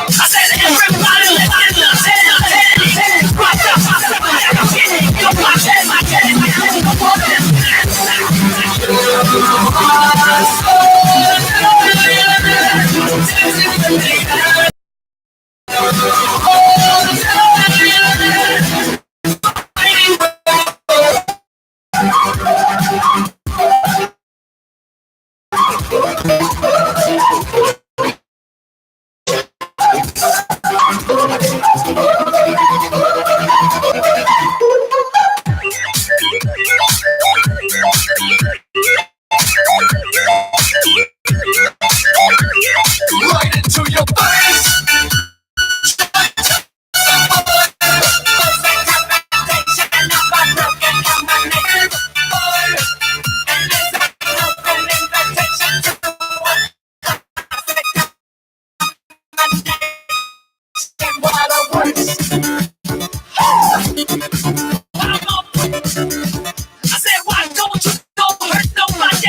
I said everybody in the city, right into your face. I said, why don't you don't hurt nobody?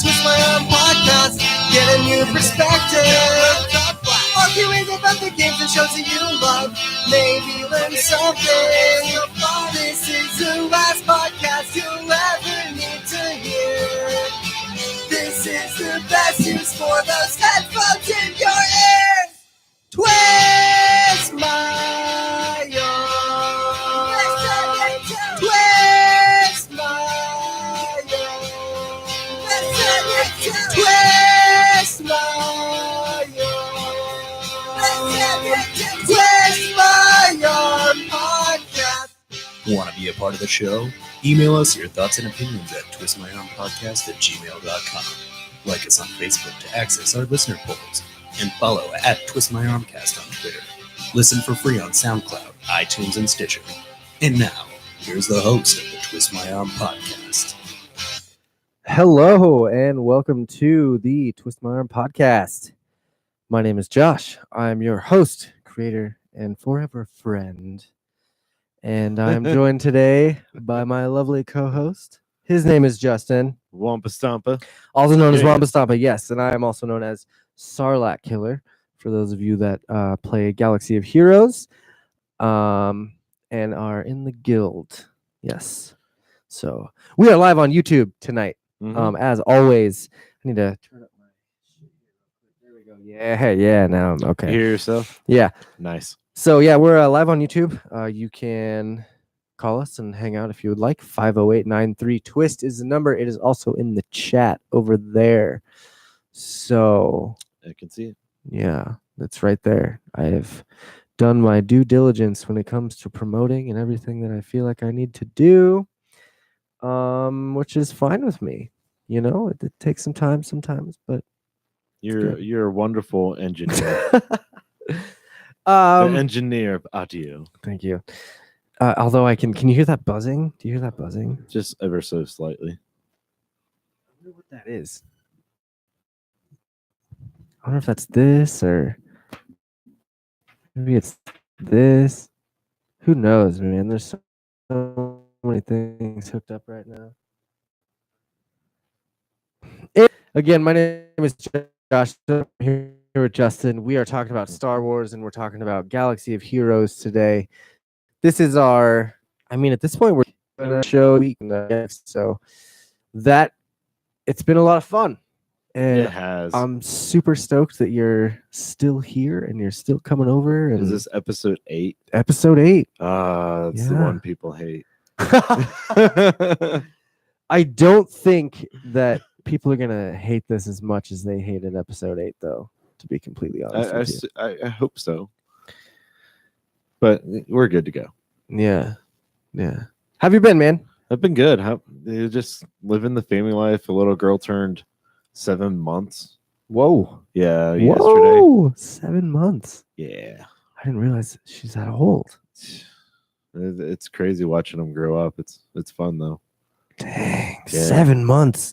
Twist My Arm podcast. Get a new perspective. Arguing about the games and shows that you love. Maybe learn something. This is the last podcast you'll ever need to hear. This is the best use for those headphones in your ears. Twist my arm. Twist my arm. Twist my arm. Twist my arm podcast. Want to be a part of the show? Email us your thoughts and opinions at twistmyarmpodcast@gmail.com. Like us on Facebook to access our listener polls, and follow at TwistMyArmcast on Twitter. Listen for free on SoundCloud, iTunes, and Stitcher. And now, here's the host of the Twist My Arm podcast. Hello, and welcome to the Twist My Arm podcast. My name is Josh. I'm your host, creator, and forever friend. And I'm joined today by my lovely co-host. His name is Justin. Wampa Stompa. Also known as Yeah. Wamba Stompa, yes. And I am also known as Sarlacc Killer, for those of you that play Galaxy of Heroes and are in the guild. Yes. So we are live on YouTube tonight. As always, I need to turn up my shit here real quick. There we go. Yeah, now I'm okay. Hear yourself? Yeah. Nice. So yeah, we're live on YouTube. You can call us and hang out if you would like. 508-93-TWIST is the number. It is also in the chat over there. So I can see it. yeah, that's right there. I have done my due diligence when it comes to promoting and everything that I feel like I need to do, which is fine with me. You know, it takes some time sometimes, but You're a wonderful engineer. The engineer of audio. thank you. Although can you hear that buzzing? Do you hear that buzzing? Just ever so slightly. I wonder what that is. I wonder if that's this or maybe it's this. Who knows, man? There's so many things hooked up right now. Again, my name is Josh. I'm here with Justin. We are talking about Star Wars and we're talking about Galaxy of Heroes today. This is at this point, we're doing a show week, so that it's been a lot of fun. And It has. I'm super stoked that you're still here and you're still coming over. And Is this episode 8? episode 8? That's the Yeah. one people hate. I don't think that people are gonna hate this as much as they hated episode 8, though. To be completely honest with you. I hope so. But we're good to go. Yeah. Have you been, man? I've been good. You just living the family life. A little girl turned 7 months. Whoa. Yeah, yesterday. Whoa. 7 months. Yeah. I didn't realize she's that old. It's crazy watching them grow up. It's fun though. Dang. Yeah. 7 months.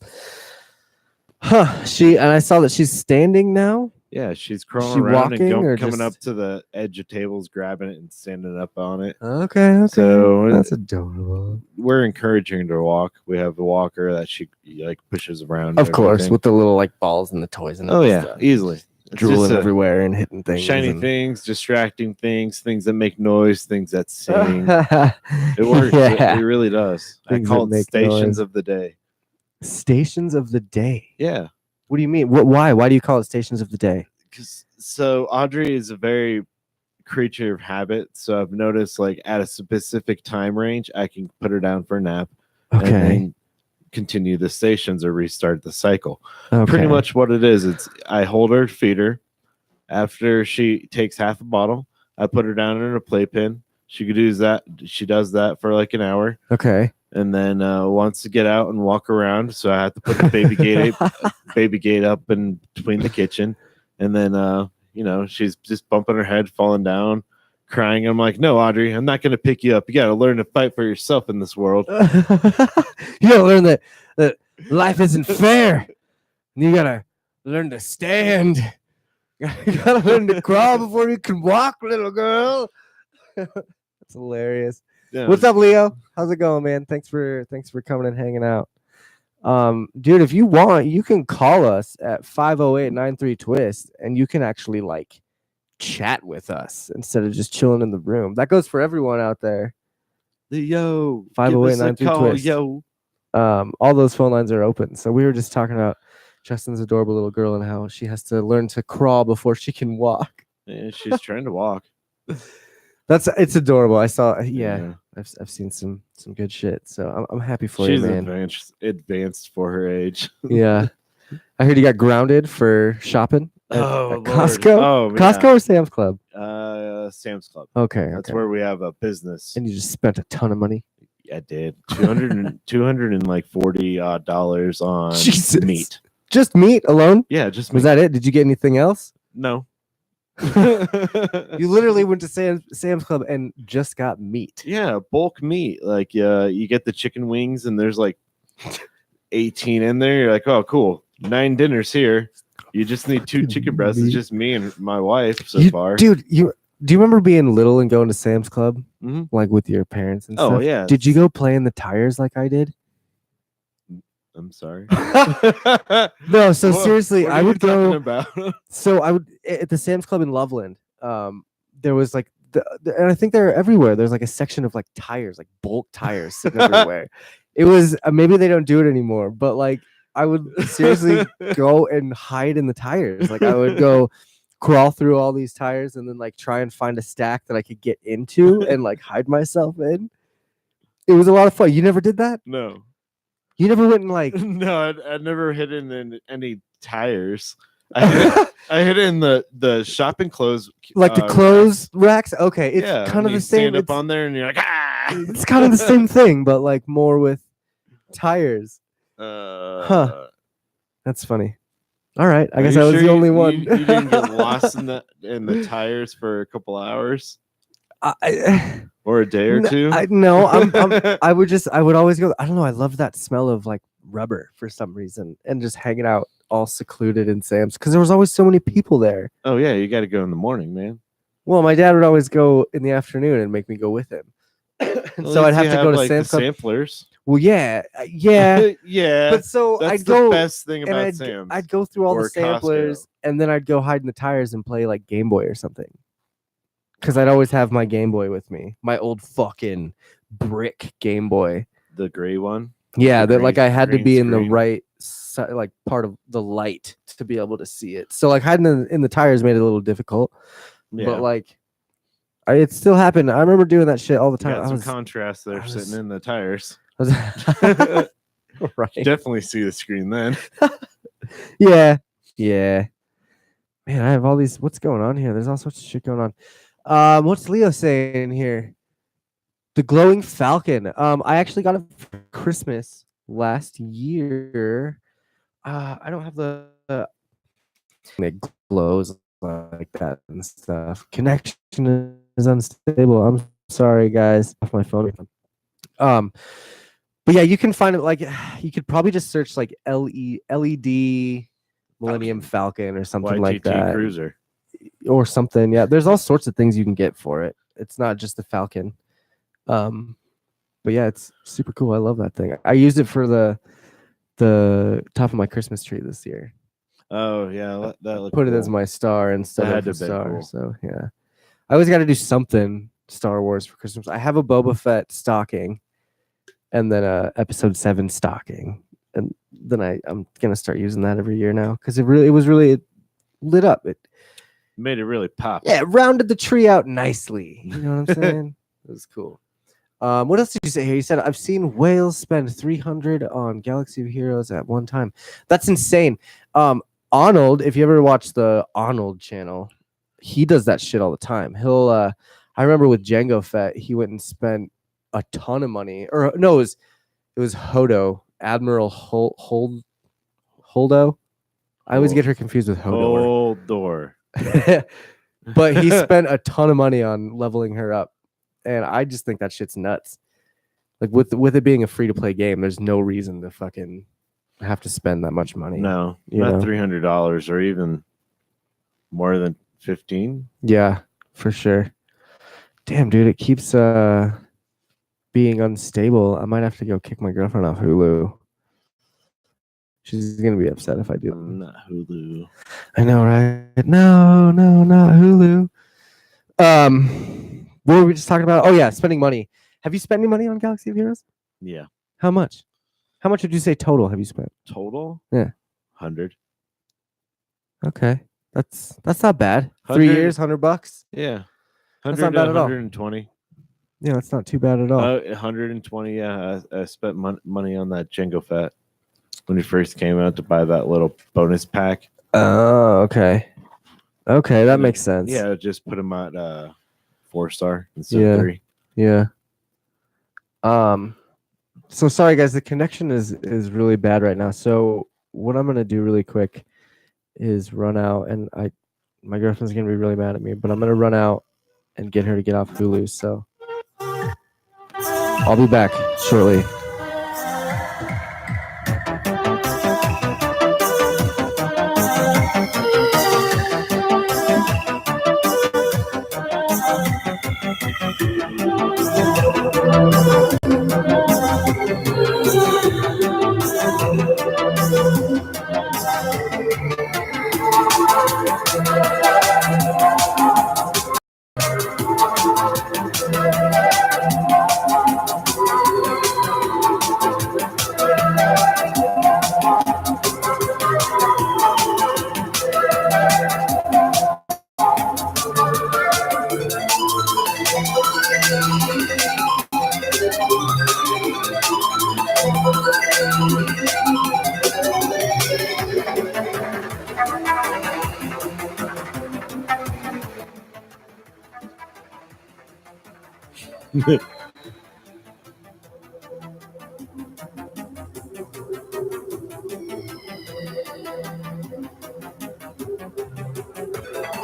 Huh. I saw that she's standing now. Yeah, she's crawling She around and walking or coming just- up to the edge of tables, grabbing it and standing up on it. Okay. So That's adorable. we're encouraging her to walk. We have the walker that she pushes around. Of and course, everything. with the little balls and the toys and Oh yeah, stuff. easily. It's Drooling just, everywhere and hitting things. shiny and... things, distracting things, things that make noise, things that sing. It works. Yeah. It really does. Things I call that it make stations noise. of the day. Stations of the day. Yeah. What do you mean? Why? Why do you call it stations of the day? So Audrey is a very creature of habit. So I've noticed at a specific time range, I can put her down for a nap and Okay. then continue the stations or restart the cycle. Okay. Pretty much what it is. It's I hold her, feed her. After she takes half a bottle, I put her down in a playpen. She could use that. She does that for an hour. Okay. And then wants to get out and walk around. So I have to put the baby gate up in between the kitchen. And then, she's just bumping her head, falling down, crying. I'm like, no, Audrey, I'm not going to pick you up. You got to learn to fight for yourself in this world. You gotta learn that life isn't fair. You gotta learn to stand. You gotta learn to crawl before you can walk, little girl. That's hilarious. Yeah. What's up, Leo? How's it going, man? Thanks for coming and hanging out. Dude, if you want, you can call us at 508-93-TWIST and you can actually like chat with us instead of just chilling in the room. That goes for everyone out there. Yo, 508-93-TWIST. yo. All those phone lines are open. So we were just talking about Justin's adorable little girl and how she has to learn to crawl before she can walk. Yeah, she's trying to walk. It's adorable. I saw I've seen some good shit. So I'm happy for She's you, man. advanced for her age. Yeah. I heard you got grounded for shopping at Lord. Costco. Oh, Costco yeah. or Sam's Club? Sam's Club. Okay. That's where we have a business. And you just spent a ton of money. I did 240 odd dollars on Jesus. meat. Just meat alone? Yeah, just Was meat. that it? Did you get anything else? No. You literally went to Sam's Club and just got meat. Yeah, bulk meat. Like you get the chicken wings and there's like 18 in there. You're like, oh, cool. 9 dinners here. You just need 2 chicken breasts. It's just me and my wife so far. Dude, do you remember being little and going to Sam's Club? Mhm. Like with your parents and stuff? Oh, yeah. Did you go play in the tires like I did? I'm sorry. No, so What- seriously, what are I you would go. talking about? So I would at the Sam's Club in Loveland. There was like and I think they're everywhere. There's like a section of like tires, like bulk tires sitting everywhere. It was maybe they don't do it anymore, but like I would seriously go and hide in the tires. Like I would go crawl through all these tires and then like try and find a stack that I could get into and like hide myself in. It was a lot of fun. You never did that? No. You never went and like No, I never hit in any tires. I hit in the shopping clothes. like the clothes racks. Okay, it's Yeah, kind of you the same. Stand up on there and you're like, ah. It's kind of the same thing, but like more with tires. That's funny. All right, I guess I was the only one. You didn't get lost in the tires for a couple hours or a day or two. I would always go. I don't know. I love that smell of like rubber for some reason, and just hanging out all secluded in Sam's because there was always so many people there. Oh yeah, you got to go in the morning, man. Well, my dad would always go in the afternoon and make me go with him. And so I'd have to go to like, Sam's Club. samplers. Well, yeah. Yeah. But so That's I'd go. the best thing and about Sam's. I'd go through all or the samplers, Costco. and then I'd go hide in the tires and play like Game Boy or something. Because I'd always have my Game Boy with me, my old fucking brick Game Boy. The gray one. Yeah, The that like green- I had to green be in the screen. right like part of the light to be able to see it. So like hiding in the tires made it a little difficult, Yeah. but like it still happened. I remember doing that shit all the You time. got some contrast there I was- sitting in the tires. Right. Definitely see the screen then. Yeah. Man, I have all these. What's going on here? There's all sorts of shit going on. What's Leo saying here? The glowing falcon. I actually got it for Christmas last year. I don't have the it glows like that and stuff. Connection is unstable. I'm sorry, guys. Off my phone. But yeah, you can find it like you could probably just search like LED Millennium Falcon or something like YGT that. Cruiser. Or something. Yeah, there's all sorts of things you can get for it. It's not just the Falcon. But yeah, it's super cool. I love that thing. I used it for the top of my Christmas tree this year. Oh yeah, that looked Put it cool. as my star instead That of had a to been star. cool. So yeah, I always got to do something Star Wars for Christmas. I have a Boba Fett stocking, and then a Episode 7 stocking, and then I'm gonna start using that every year now because it was really lit up. It made it really pop. yeah, it rounded the tree out nicely. You know what I'm saying? It was cool. What else did you say here? You said I've seen whales spend 300 on Galaxy of Heroes at one time. That's insane. Arnold, if you ever watch the Arnold channel, he does that shit all the time. He'll I remember with Jango Fett, he went and spent a ton of money. Or no, it was Hodo, Admiral Holdo. I always get her confused with Hodor. Old door. But he spent a ton of money on leveling her up. And I just think that shit's nuts. Like with it being a free to play game, there's no reason to fucking have to spend that much money. No, You not know? $300 or even more than 15. Yeah, for sure. Damn, dude, it keeps being unstable. I might have to go kick my girlfriend off Hulu. She's gonna be upset if I do. Not Hulu. I know, right? No, not Hulu. What were we just talking about? Oh yeah, spending money. Have you spent any money on Galaxy of Heroes? Yeah. How much? How much would you say total have you spent? Total? Yeah. 100. Okay, that's not bad. 100. 3 years, $100. Yeah. That's 100 not bad at all. 120. Yeah, that's not too bad at all. 120. Yeah. I spent money on that Jango Fett when he first came out to buy that little bonus pack. Oh, okay. Okay, that makes sense. Yeah, just put him at 4-star instead Yeah. of 3. Yeah. So sorry guys, the connection is really bad right now. So what I'm gonna do really quick is run out, and my girlfriend's gonna be really mad at me, but I'm gonna run out and get her to get off Hulu. So I'll be back shortly.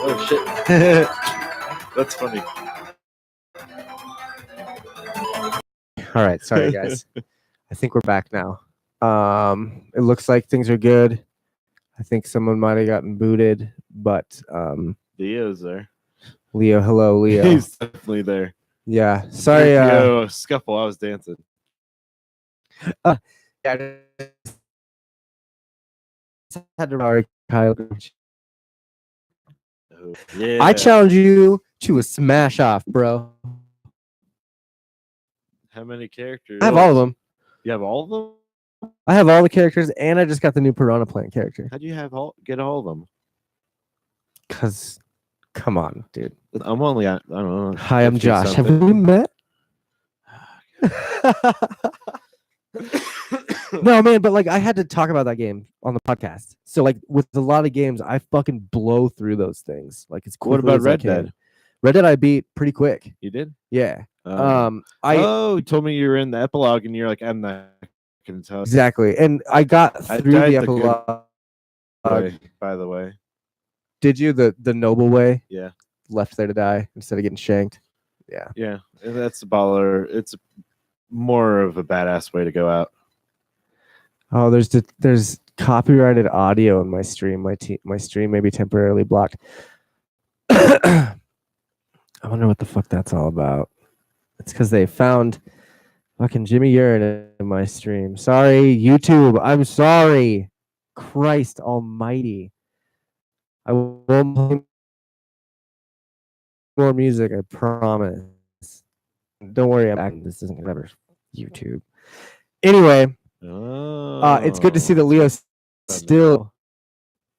Oh shit. That's funny. All right, sorry guys. I think we're back now. It looks like things are good. I think someone might have gotten booted, but Leo's there. Leo, hello, Leo. He's definitely there. Yeah, sorry. Scuffle. I was dancing. Yeah, I just had to Kyle. Oh, yeah. I challenge you to a smash off, bro. How many characters? I have all of them. You have all of them? I have all the characters, and I just got the new Piranha Plant character. How do you get all of them? Cause, come on, dude. I'm only at, I don't know. Hi, I'm 50 Josh. Have something. we met? No, man, but like I had to talk about that game on the podcast. So like with a lot of games, I fucking blow through those things. Like it's cool. What about Red Dead? Red Dead I beat pretty quick. You did? Yeah. You told me you were in the epilogue, and you're like, I'm not gonna tell. Exactly. And I got through died the the good epilogue. By the way. Did you the noble way? Yeah. Left there to die instead of getting shanked. Yeah. Yeah. And that's a baller. It's more of a badass way to go out. Oh, there's copyrighted audio in my stream. My stream may be temporarily blocked. I wonder what the fuck that's all about. It's because they found fucking Jimmy Urine in my stream. Sorry, YouTube. I'm sorry. Christ almighty. I won't play more music, I promise. Don't worry, this isn't gonna ever YouTube. Anyway, it's good to see that Leo's still.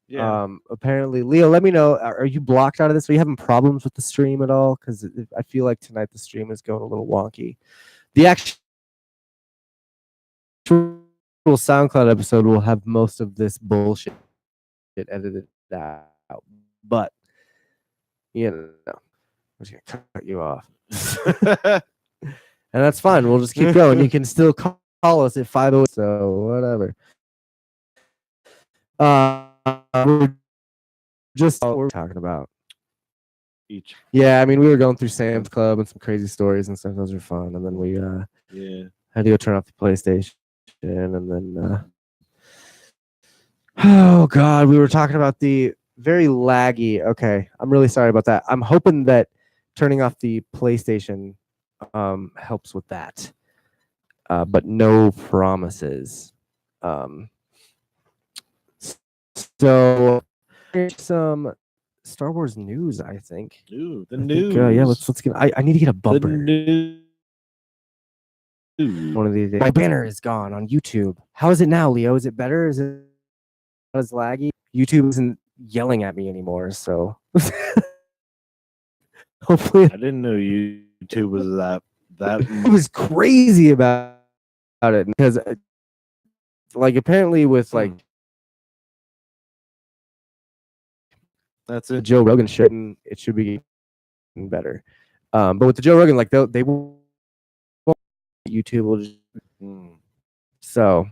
Yeah. Apparently, Leo, let me know. Are you blocked out of this? Are you having problems with the stream at all? Because I feel like tonight the stream is going a little wonky. The actual SoundCloud episode will have most of this bullshit edited out, but you know, I'm just gonna cut you off, and that's fine. We'll just keep going. You can still call us at 508. So whatever. We're just what we're talking about. Each. Yeah, I mean, we were going through Sam's Club and some crazy stories and stuff. Those were fun. And then we had to go turn off the PlayStation. And then, oh, God, we were talking about the very laggy. Okay, I'm really sorry about that. I'm hoping that turning off the PlayStation helps with that. But no promises. So here's some Star Wars news, I think. Ooh, the I news. think, yeah, let's get. I need to get a the bumper news. one of these days. My banner is gone on YouTube. How is it now, Leo? Is it better? Is it not as laggy? YouTube isn't yelling at me anymore, so hopefully I didn't know YouTube was that it was crazy about it because like apparently with like That's the it. Joe Rogan shit, and it should be getting better. But with the Joe Rogan, like they won't, YouTube will just Mm. so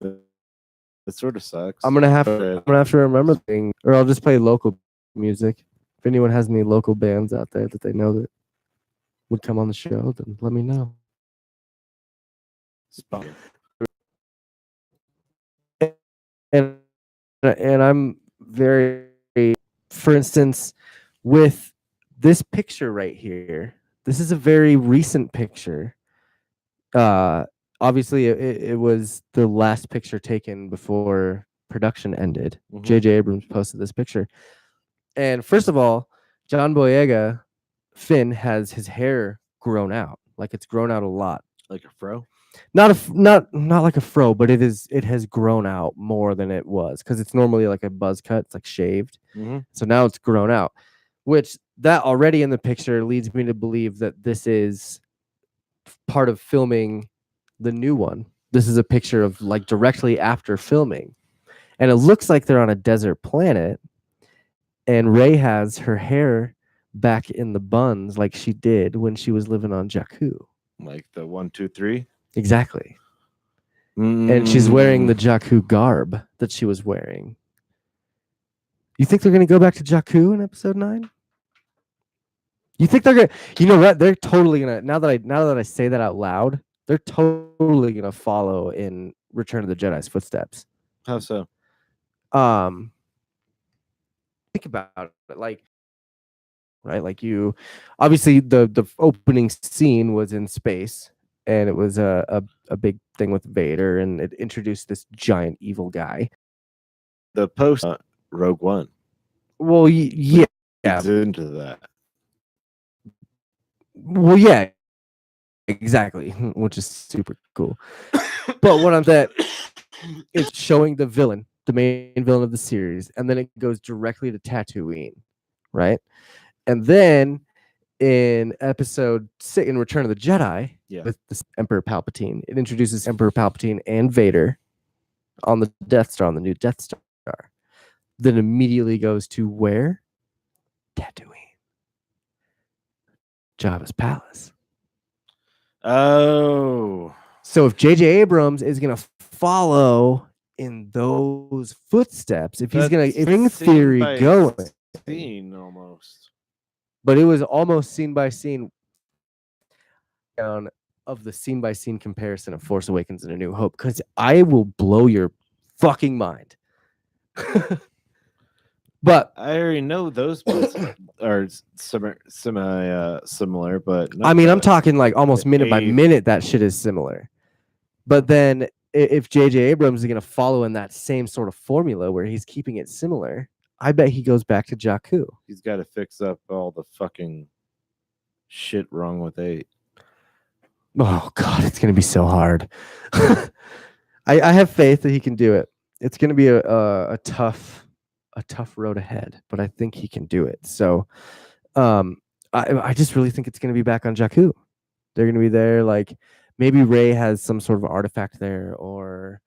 It sort of sucks. I'm gonna have to remember things, or I'll just play local music. If anyone has any local bands out there that they know that would come on the show, then let me know. Spot. And I'm very, for instance, with this picture right here. This is a very recent picture. Obviously, it was the last picture taken before production ended. Mhm. J.J. Abrams posted this picture, and first of all, John Boyega, Finn, has his hair grown out, like it's grown out a lot. Like a fro. Not like a fro, but it has grown out more than it was because it's normally like a buzz cut. It's like shaved, Mhm. so now it's grown out, which that already in the picture leads me to believe that this is part of filming the new one. This is a picture of like directly after filming, and it looks like they're on a desert planet, and Rey has her hair back in the buns like she did when she was living on Jakku. Like the 1, 2, 3. Exactly. And she's Mm. wearing the Jakku garb that she was wearing. You think they're going to go back to Jakku in episode 9? You think they're going to, you know what? They're totally going to, now that I say that out loud, they're totally going to follow in Return of the Jedi's footsteps. How so? Think about it, like, right? Like you, obviously the opening scene was in space, and it was a big thing with Vader, and it introduced this giant evil guy. The post Rogue One. Well, yeah, It's into that. well, yeah, exactly, which is super cool. But what I'm that it's showing the villain, the main villain of the series, and then it goes directly to Tatooine, right? And then in episode 6, in Return of the Jedi, Yeah. with this Emperor Palpatine, it introduces Emperor Palpatine and Vader on the Death Star, on the new Death Star. Then immediately goes to where? Tatooine. Jabba's palace. Oh. So if J.J. Abrams is going to follow in those footsteps, if he's going to bring theory going, scene almost. but it was almost scene by scene down of the scene by scene comparison of Force Awakens and A New Hope, because I will blow your fucking mind. But I already know those bits are similar, but I mean, I'm talking like almost minute by minute. That shit is similar. But then if J.J. Abrams is going to follow in that same sort of formula where he's keeping it similar, I bet he goes back to Jakku. He's got to fix up all the fucking shit wrong with 8. Oh God, it's going to be so hard. I have faith that he can do it. It's going to be a tough road ahead, but I think he can do it. So I just really think it's going to be back on Jakku. They're going to be there. Like maybe Rey has some sort of artifact there, or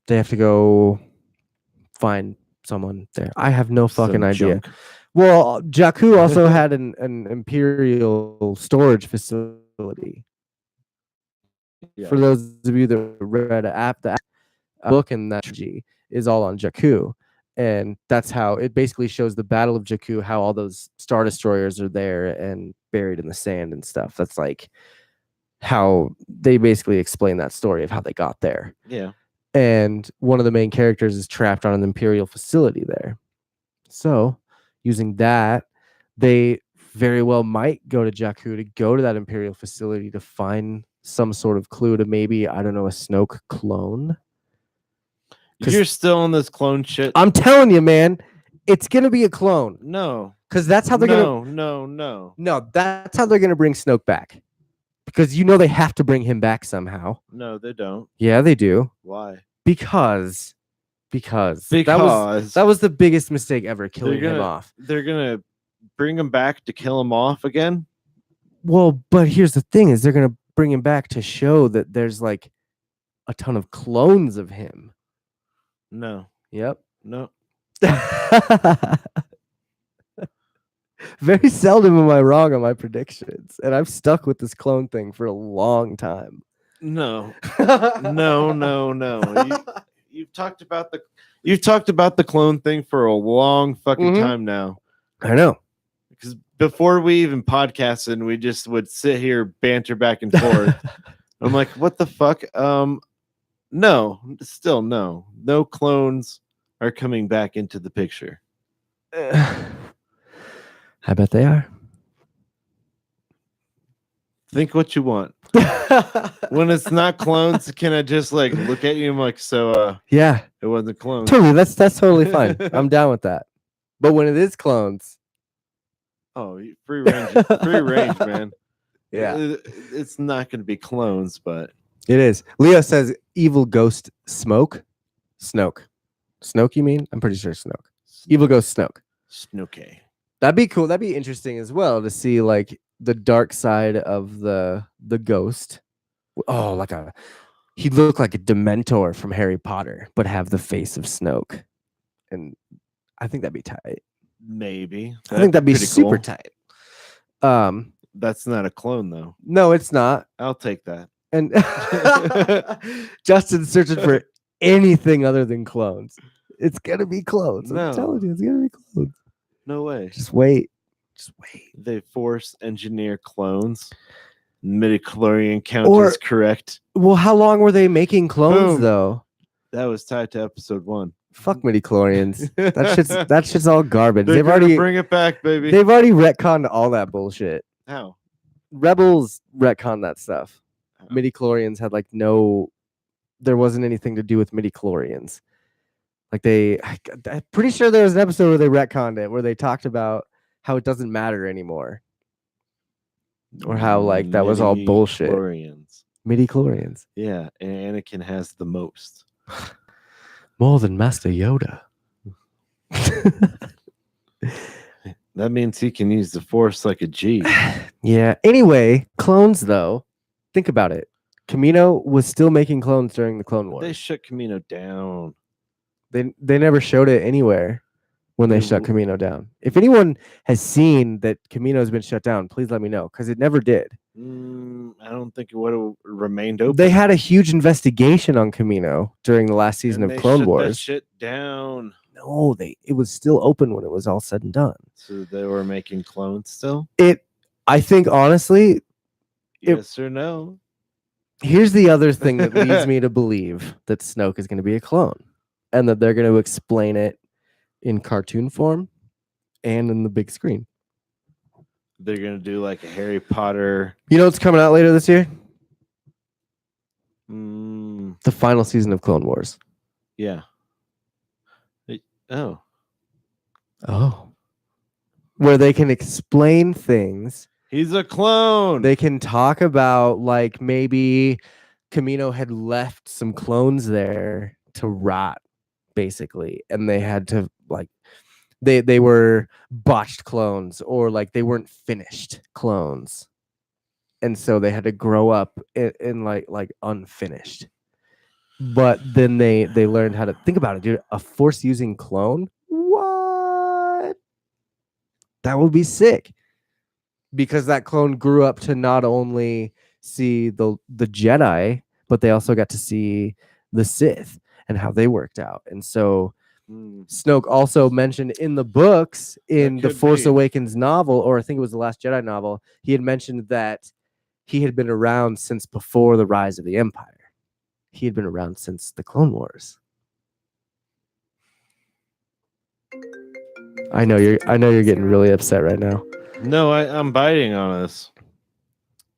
they have to go find someone there. I have no fucking idea. Junk. Well, Jakku also had an Imperial storage facility. Yeah. For those of you that read the book, and that trilogy is all on Jakku. And that's how it basically shows the Battle of Jakku, how all those Star Destroyers are there and buried in the sand and stuff. That's like how they basically explain that story of how they got there. Yeah. And one of the main characters is trapped on an Imperial facility there. So using that, they very well might go to Jakku to go to that Imperial facility to find some sort of clue to maybe, I don't know, a Snoke clone. 'Cause- You're still on this clone shit. I'm telling you, man, it's gonna be a clone No. because that's how they're gonna. No. No, that's how they're gonna bring Snoke back. Because you know they have to bring him back somehow. No, they don't. Yeah, they do. Why? Because that was the biggest mistake ever, killing him off. They're gonna bring him back to kill him off again. Well, but here's the thing: is they're gonna bring him back to show that there's like a ton of clones of him. No. Yep. No. Very seldom am I wrong on my predictions, and I've stuck with this clone thing for a long time. No. No. You've talked about the clone thing for a long fucking time now. I know. Because before we even podcasted, we just would sit here banter back and forth. I'm like, what the fuck? No, still no. No clones are coming back into the picture. I bet they are. Think what you want. When it's not clones, can I just like look at you and like, so Yeah, it wasn't clones. totally. That's totally fine. I'm down with that. But when it is clones, Oh, free range, man. yeah, It's not going to be clones, but it is. Leo says evil ghost Snoke. Snoke, you mean? I'm pretty sure Snoke. Evil ghost Snoke. Snooky. That'd be cool. That'd be interesting as well to see like the dark side of the ghost. Oh, he'd look like a Dementor from Harry Potter, but have the face of Snoke. And I think that'd be tight. Maybe. I think that'd be pretty super cool. tight. That's not a clone though. No, it's not. I'll take that. And Justin's searching for anything other than clones. It's gonna be clones. No. I'm telling you, it's gonna be clones. No way. Just wait. They force engineer clones. Midichlorian count Or- is correct. Well, how long were they making clones Boom. though? That was tied to episode 1. Fuck midichlorians. That shit's all garbage. They're They've gonna already bring it back, baby. they've already retconned all that bullshit. How? Rebels retconned that stuff. How? Midichlorians had like there wasn't anything to do with midichlorians. Like I'm pretty sure there was an episode where they retconned it, where they talked about how it doesn't matter anymore, or how like that was all bullshit. Midichlorians. Midichlorians, Yeah, and Anakin has the most. more than Master Yoda. That means he can use the Force like a G. Yeah. Anyway, clones though, think about it. Kamino was still making clones during the Clone Wars. They shut Kamino down. They never showed it anywhere when they shut Kamino down. If anyone has seen that Kamino has been shut down, please let me know, because it never did. I don't think it would have remained open. They had a huge investigation on Kamino during the last season And of they Clone shut Wars. That shit down. No, it was still open when it was all said and done. So they were making clones still? I think honestly, Yes or no? here's the other thing that leads me to believe that Snoke is going to be a clone, and that they're going to explain it in cartoon form and in the big screen. They're gonna do like a Harry Potter. You know what's coming out later this year? Mm, The final season of Clone Wars. yeah. Oh. Where they can explain things. He's a clone. They can talk about like maybe Kamino had left some clones there to rot, basically, and they had to like they were botched clones, or like they weren't finished clones, and so they had to grow up in like unfinished. But then they learned how to think about it, dude. A force using clone, what? That would be sick, because that clone grew up to not only see the Jedi, but they also got to see the Sith and how they worked out. And so Snoke also mentioned in the books, in the Force Awakens novel, or I think it was the Last Jedi novel, he had mentioned that he had been around since before the rise of the Empire. He had been around since the Clone Wars. I know you're getting really upset right now. No, I'm biting on this.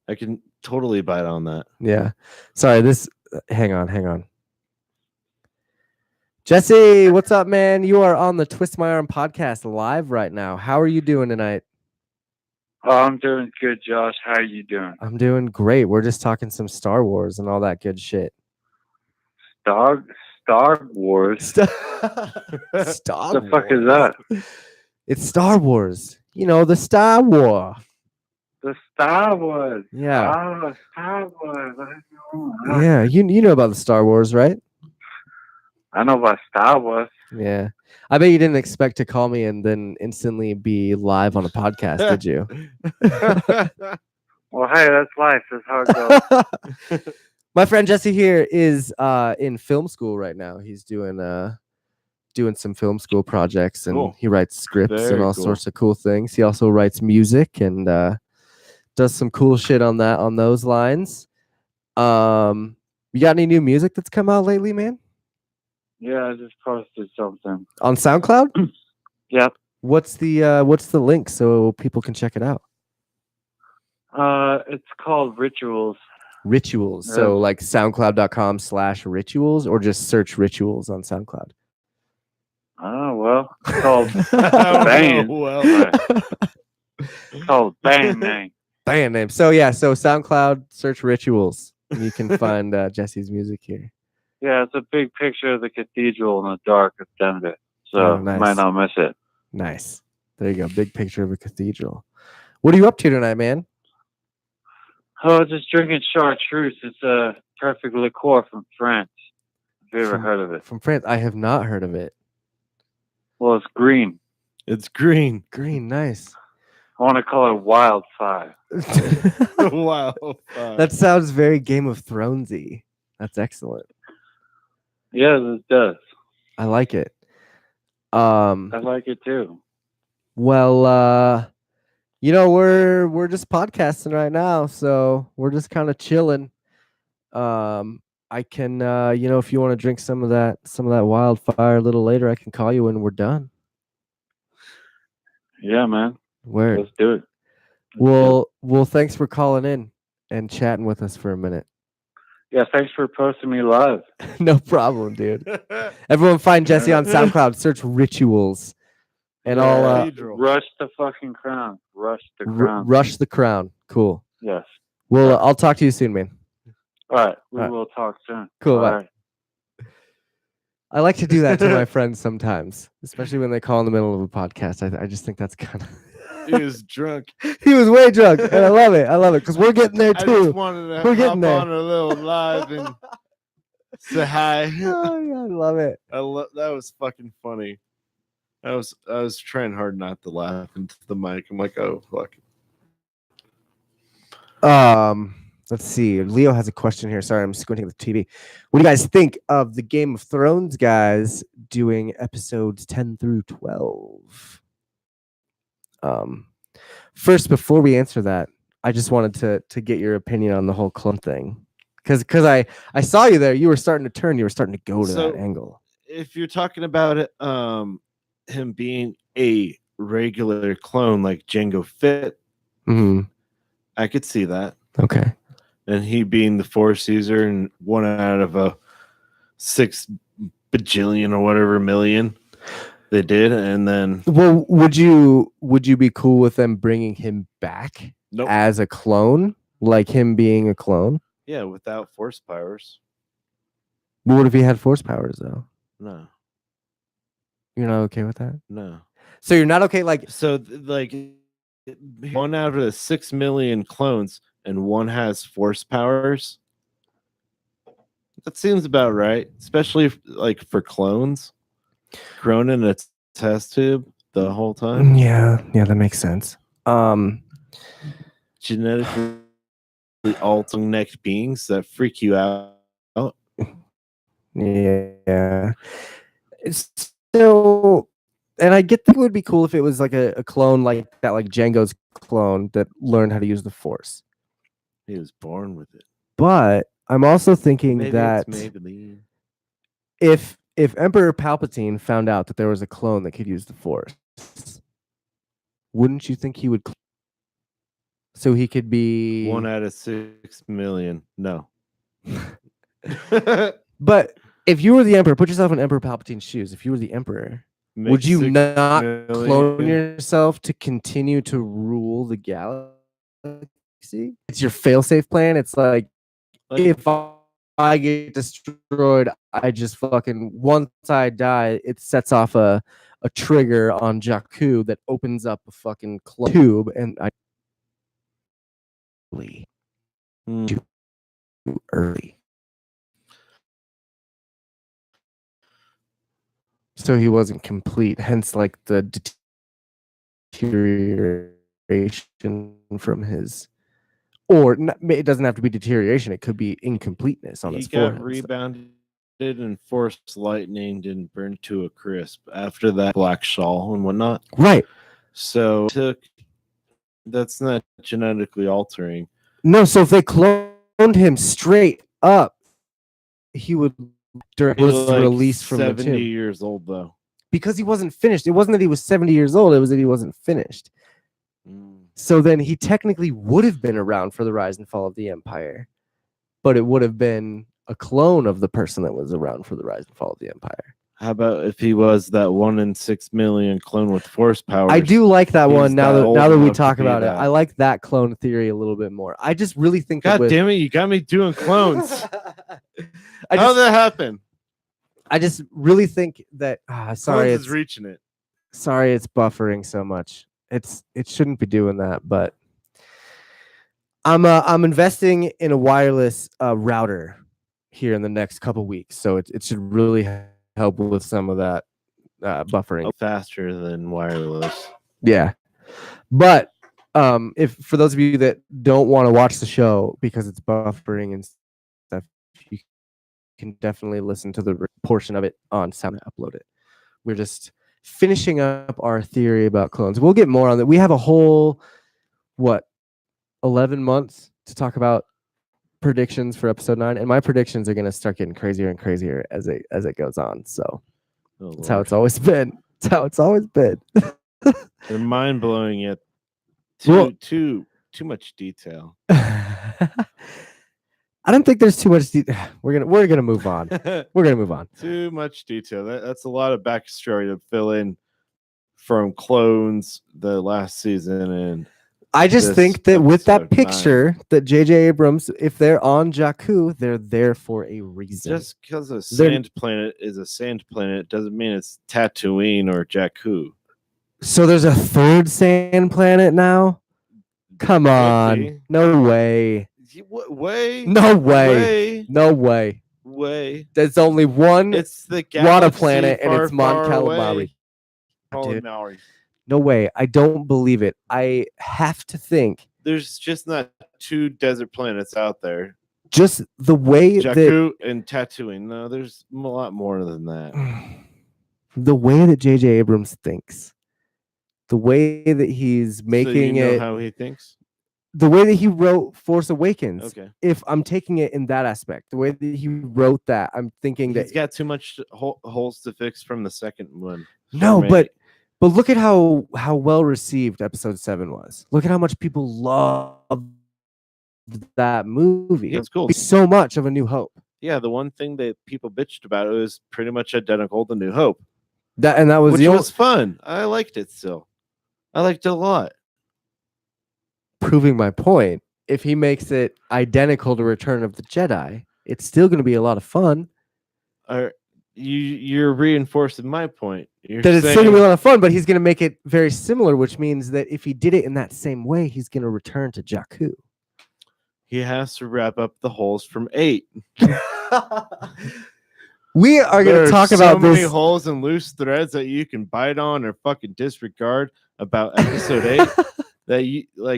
I can totally bite on that. Yeah. Sorry, hang on. Jesse, what's up, man? You are on the Twist My Arm podcast live right now. How are you doing tonight? Oh, I'm doing good, Josh. How are you doing? I'm doing great. We're just talking some Star Wars and all that good shit. Star Wars? Star The fuck is that? It's Star Wars. You know, the Star War. The Star Wars. Yeah. Oh, Star Wars. I know. Yeah, you know about the Star Wars, right? I know about Star Wars. Yeah. I bet you didn't expect to call me and then instantly be live on a podcast, did you? Well, hey, that's life. That's how it goes. My friend Jesse here is in film school right now. He's doing some film school projects, and Cool. he writes scripts and Very all cool. sorts of cool things. He also writes music and does some cool shit on those lines. You got any new music that's come out lately, man? Yeah, I just posted something. On SoundCloud? Yep. What's the link so people can check it out? It's called Rituals. Rituals. So like soundcloud.com/rituals, or just search Rituals on SoundCloud. Oh, well, it's called Oh, Bang. well. It's called Bang Bang. Band name. So yeah, so SoundCloud, search Rituals, and you can find Jesse's music here. Yeah, it's a big picture of the cathedral in the dark at the end of it. So Oh, you nice. might not miss it. Nice. There you go. Big picture of a cathedral. What are you up to tonight, man? Oh, just drinking chartreuse. It's a perfect liqueur from France. Have you ever heard of it? From France. I have not heard of it. Well, it's green. It's green. Green, nice. I want to call it Wildfire. Wow. That sounds very Game of Thronesy. That's excellent. Yeah, it does. I like it. I like it too. Well, we're just podcasting right now, so we're just kind of chilling. I can, if you want to drink some of that Wildfire a little later, I can call you when we're done. Yeah, man. Word. Let's do it. Let's Well, thanks for calling in and chatting with us for a minute. Yeah, thanks for posting me live. No problem, dude. Everyone find Jesse on SoundCloud. Search Rituals, and I'll Rush the fucking crown. Rush the crown. rush the crown. Cool. Yes. Well, I'll talk to you soon, man. All right. We All right. will talk soon. Cool. All Bye. right. I like to do that to my friends sometimes, especially when they call in the middle of a podcast. I just think that's kind of. He was drunk. He was way drunk, and I love it. I love it because we're getting there I too. just wanted to We're getting hop there. on a little live and say hi. Oh, yeah, I love it. That was fucking funny. I was trying hard not to laugh into the mic. I'm like, oh fuck. Let's see. Leo has a question here. Sorry, I'm squinting at the TV. What do you guys think of the Game of Thrones guys doing episodes 10 through 12? First, before we answer that, I just wanted to get your opinion on the whole clone thing. Because I saw you there. You were starting to turn. You were starting to go to So- that angle. If you're talking about it, him being a regular clone like Jango Fett, Mm-hmm. I could see that. Okay. And he being the Force user and 1 out of a 6 bajillion or whatever million they did, and then Well, would you be cool with them bringing him back nope. as a clone, like him being a clone? Yeah, without Force powers. But what if he had force powers though? No, You're not okay with that? no. So you're not okay, like So like 1 out of the 6 million clones, and 1 has Force powers. That seems about right, especially like for clones. Grown in a test tube the whole time. yeah, that makes sense. Genetically altered necked beings that freak you out. Yeah. So, and I get that it would be cool if it was like a clone like that, like Django's clone that learned how to use the Force. He was born with it. But I'm also thinking Maybe that it's Maybelline. if Emperor Palpatine found out that there was a clone that could use the Force, wouldn't you think he would? So he could be 1 out of 6 million. No. But If you were the emperor, put yourself in Emperor Palpatine's shoes. If you were the emperor, would Make you 6 not clone million. yourself to continue to rule the galaxy? It's your failsafe plan. It's like if I get destroyed, I just fucking once I die, it sets off a trigger on Jakku that opens up a fucking tube, and I Hmm. too early. So he wasn't complete, hence like the deterioration from his, or not, it doesn't have to be deterioration. It could be incompleteness on He his got forehead. rebounded and Force lightning didn't burn to a crisp after that black shawl and whatnot. Right. So that's not genetically altering. No, so if they cloned him straight up, he would was Like released from the 70 tomb years old though. because he wasn't finished. It wasn't that he was 70 years old, it was that he wasn't finished. So then he technically would have been around for the rise and fall of the Empire, but it would have been a clone of the person that was around for the rise and fall of the Empire. How about if he was that 1 in 6 million clone with force powers? I do like that He's one. Now that that old we enough to talk be about it, that. I like that clone theory a little bit more. I just really think that God damn it, you got me doing clones. How'd that happen? I just really think that sorry, Clones is it's reaching it. sorry it's buffering so much. It shouldn't be doing that, but I'm investing in a wireless router here in the next couple weeks, so it should really help with some of that buffering. Faster than wireless. Yeah, but if for those of you that don't want to watch the show because it's buffering and stuff, you can definitely listen to the portion of it on sound and upload it. We're just finishing up our theory about clones. We'll get more on that. We have a whole 11 months to talk about predictions for episode 9, and my predictions are going to start getting crazier and crazier as it goes on. So that's how it's always been. That's how it's always been. They're mind blowing yet too much detail. I don't think there's too much. We're gonna move on. We're gonna move on. Too much detail. That's a lot of backstory to fill in from clones the last season, and I just think that with that episode picture that J.J. Abrams, if they're on Jakku, they're there for a reason. just because a sand planet is a sand planet doesn't mean it's Tatooine or Jakku. So there's a third sand planet now? Come on. No way. Way? No way. No way. Way. There's only one It's the water galaxy planet, and far, it's Mon far away. Calamari. Holy Dude. Maori. No way. I don't believe it. I have to think There's just not 2 desert planets out there. just the way Jakku and Tatooine. No, there's a lot more than that. the way that J.J. Abrams thinks, the way that he's making so you know it, how he thinks. the way that he wrote Force Awakens. Okay. If I'm taking it in that aspect, the way that he wrote that, I'm thinking that He's got too much holes to fix from the second one. no, for me. but look at how well received episode 7 was. Look at how much people loved that movie. Yeah, it's cool. It's so much of A New Hope. Yeah, the one thing that people bitched about was pretty much identical to New Hope, That was which the was fun. I liked it still. I liked it a lot. proving my point. If he makes it identical to Return of the Jedi, it's still going to be a lot of fun. You're reinforcing my point. You're That it's saying, still going to be a lot of fun, but he's going to make it very similar, which means that if he did it in that same way, he's going to return to Jakku. he has to wrap up the holes from 8. We are going There to talk so about many this. holes and loose threads that you can bite on or fucking disregard about episode 8 that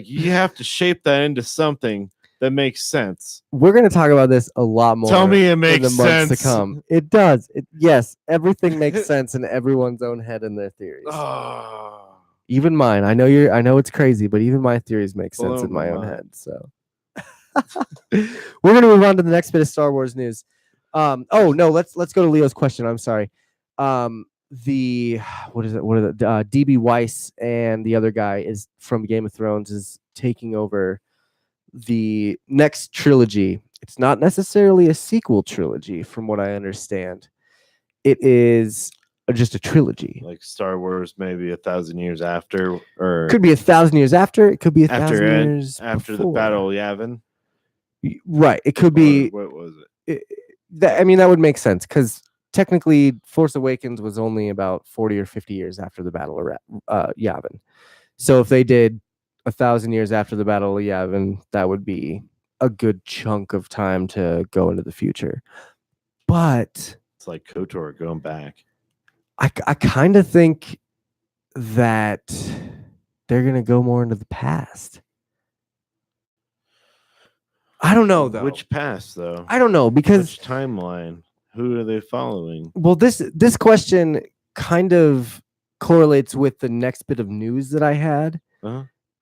you have to shape that into something that makes sense. We're going to talk about this a lot more. Tell me it in makes the months sense. to come. It does. Yes, everything makes sense in everyone's own head and their theories. Oh, Even mine. I know it's crazy, but even my theories make sense Blow in my my own mind. head. So we're gonna move on to the next bit of Star Wars news. Oh no, let's go to Leo's question. I'm sorry. The what is it? What are the DB Weiss and the other guy is from Game of Thrones is taking over the next trilogy. it's not necessarily a sequel trilogy, from what I understand. It is just a trilogy. Like Star Wars, maybe 1,000 years after, or Could be 1,000 years after. It could be 1,000 after years after the before. Battle of Yavin. Right. It could Or be. what was it? I mean, that would make sense because technically, Force Awakens was only about 40 or 50 years after the Battle of Yavin. So if they did 1,000 years after the Battle of Yavin, that would be a good chunk of time to go into the future. But It's like KOTOR going back. I kind of think that they're going to go more into the past. I don't know, though. Which past, though? I don't know, because Which timeline? Who are they following? well, this question kind of correlates with the next bit of news that I had,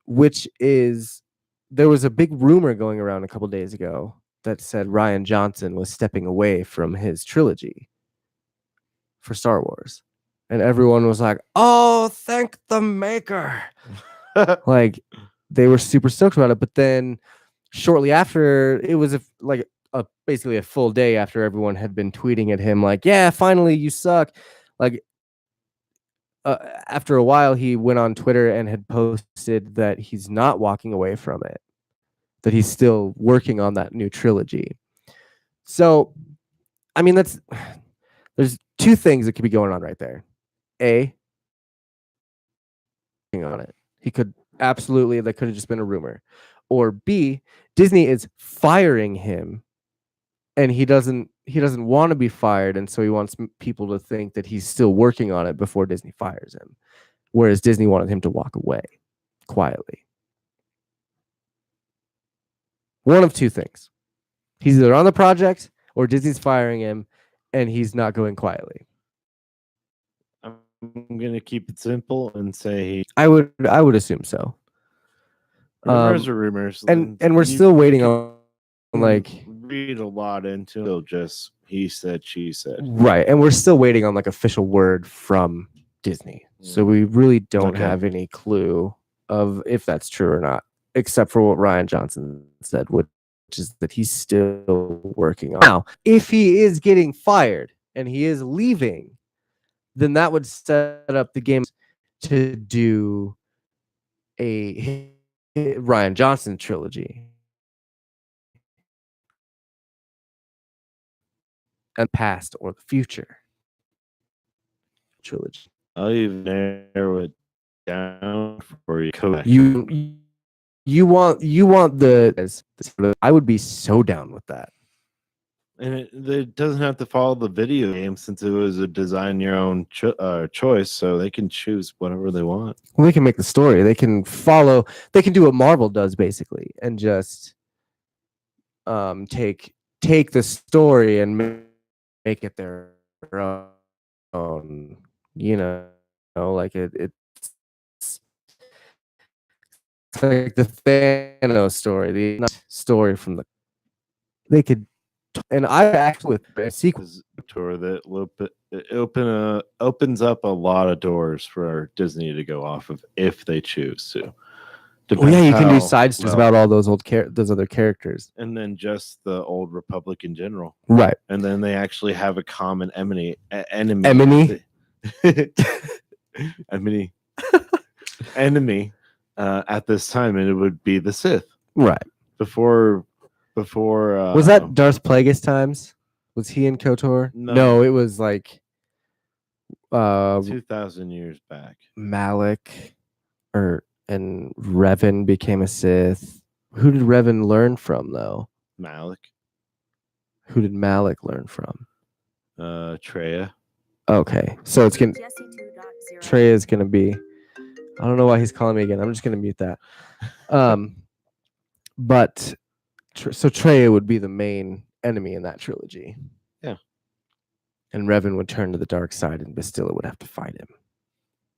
which is there was a big rumor going around a couple days ago that said Rian Johnson was stepping away from his trilogy for Star Wars. And everyone was like, "Oh, thank the maker." Like, they were super stoked about it. But then shortly after, it was basically a full day after everyone had been tweeting at him like, "Yeah, finally, you suck." Like, after a while, he went on Twitter and had posted that he's not walking away from it, that he's still working on that new trilogy. So, I mean, there's two things that could be going on right there. A, on it. He could absolutely, that could have just been a rumor. Or B, Disney is firing him and he doesn't want to be fired, and so he wants people to think that he's still working on it before Disney fires him. Whereas Disney wanted him to walk away quietly. One of two things. He's either on the project or Disney's firing him and he's not going quietly. I'm gonna keep it simple and say I would assume so. rumors are rumors, and we're still waiting on like read a lot into it. Just he said, she said, right, and we're still waiting on like official word from Disney. So we really don't have any clue of if that's true or not, except for what Rian Johnson said, which is that he's still working on. Now, if he is getting fired and he is leaving, then that would set up the game to do a Rian Johnson trilogy. And past or the future trilogy. I'll even narrow it down for you. You want the I would be so down with that. And it doesn't have to follow the video game since it was a design your own choice, so they can choose whatever they want. Well, they can make the story. They can follow. They can do what Marvel does basically, and just take the story and make it their own. You know, like it's like the Thanos story, the story from the. They could. And I actually with a sequel tour that opens up a lot of doors for Disney to go off of if they choose to. Oh yeah, you can do side stories about all those those other characters, and then just the old Republic in general, right? And then they actually have a common enemy at this time, and it would be the Sith, right? Before was that Darth Plagueis times? Was he in KOTOR? No, it was like 2,000 years back. Malik and Revan became a Sith. Who did Revan learn from though? Malik. Who did Malik learn from? Treya. Okay, so it's gonna Treya is gonna be. I don't know why he's calling me again. I'm just gonna mute that. But. So Treya would be the main enemy in that trilogy. Yeah. And Revan would turn to the dark side and Bastilla would have to fight him.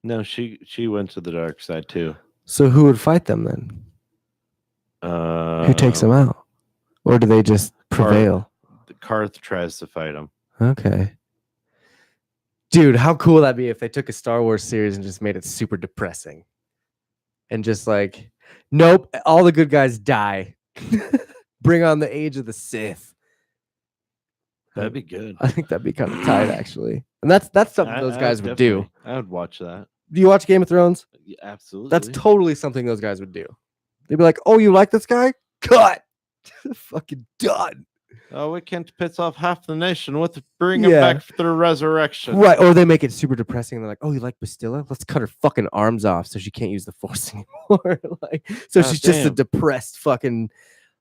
No, she went to the dark side too. So who would fight them then? Who takes them out? Or do they just prevail? Karth tries to fight him. Okay. Dude, how cool would that be if they took a Star Wars series and just made it super depressing? And just like, nope, all the good guys die. bring on the Age of the Sith. That'd be good. I think that'd be kind of tight, actually. And that's something those guys would do. definitely- I would watch that. Do you watch Game of Thrones? Yeah, absolutely. That's totally something those guys would do. They'd be like, "Oh, you like this guy? Cut, fucking done." Oh, we can't piss off half the nation with bring him Yeah. back for the resurrection. Right, or they make it super depressing. They're like, "Oh, you like Bastilla? Let's cut her fucking arms off so she can't use the Force anymore." Like, so God she's just a damn. depressed fucking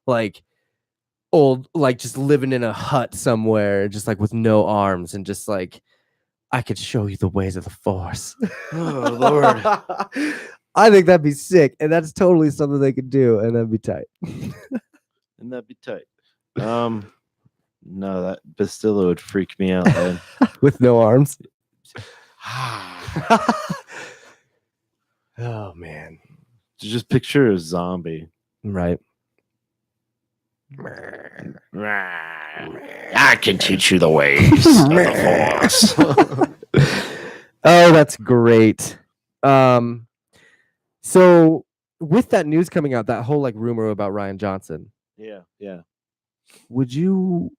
like old, like just living in a hut somewhere, just like with no arms, and just like, I could show you the ways of the Force. Oh Lord. I think that'd be sick, and that's totally something they could do, and that'd be tight. And that'd be tight. No, that Bastilla would freak me out, man. With no arms. Oh man. Just picture a zombie. Right. I can teach you the ways of the Force. Oh, that's great. So with that news coming out, that whole like rumor about Ryan Johnson, Yeah. would you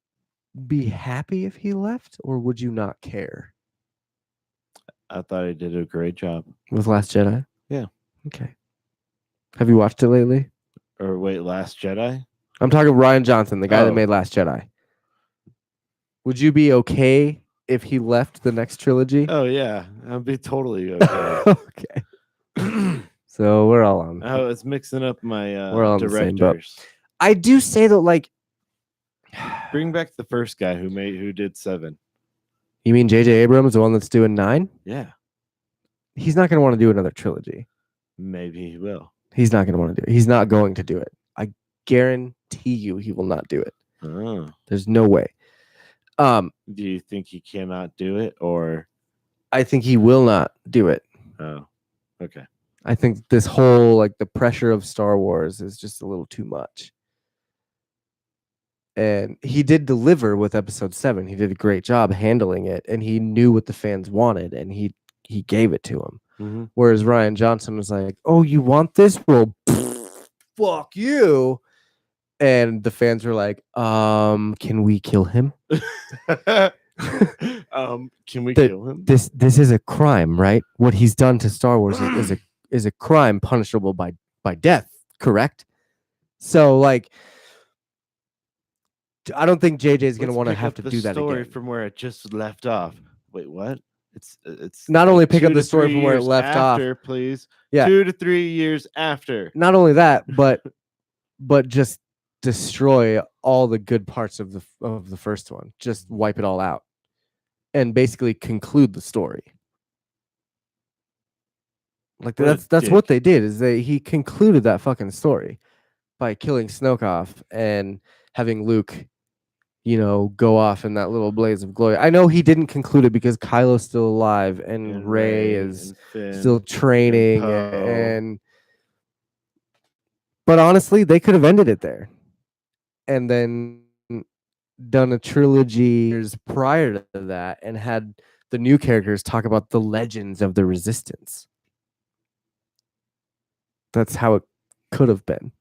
be happy if he left, or would you not care? I thought he did a great job. With Last Jedi? Yeah. Okay. Have you watched it lately? Or wait, Last Jedi? I'm talking Ryan Johnson, the guy that Oh. made Last Jedi. Would you be okay if he left the next trilogy? Oh yeah, I'd be totally okay. Okay. So we're all on. I was mixing up my We're all on the same boat. directors. I do say that, like, Bring back the first guy who did 7. you mean J.J. Abrams, the one that's doing 9? Yeah, He's not going to want to do another trilogy. maybe he will. He's not going to want to do it. He's not going to do it. I guarantee you he will not do it. Oh. There's no way. Do you think he cannot do it, or I think he will not do it. oh, okay. I think this whole, like, the pressure of Star Wars is just a little too much. And he did deliver with episode 7. He did a great job handling it, and he knew what the fans wanted, and he gave it to them. Mm-hmm. Whereas Ryan Johnson was like, "Oh, you want this? Well, fuck you." And the fans were like, can we kill him? Can we The- kill him? This is a crime, right? What he's done to Star Wars is a crime punishable by death, correct? So, like, I don't think JJ is going to Let's want to pick have up to the do that story again. from where it just left off. Wait, what? It's Not only pick 2 up the to story 3 from where it years left off. after, please. Yeah. 2 to 3 years after. Not only that, but just destroy all the good parts of the first one. Just wipe it all out, and basically conclude the story. Like What a that's what dick. they did. Is he concluded that fucking story by killing Snoke off and having Luke, go off in that little blaze of glory. I know he didn't conclude it because Kylo's still alive and Rey is and Finn still training Poe. but honestly, they could have ended it there and then done a trilogy years prior to that and had the new characters talk about the legends of the Resistance. That's how it could have been.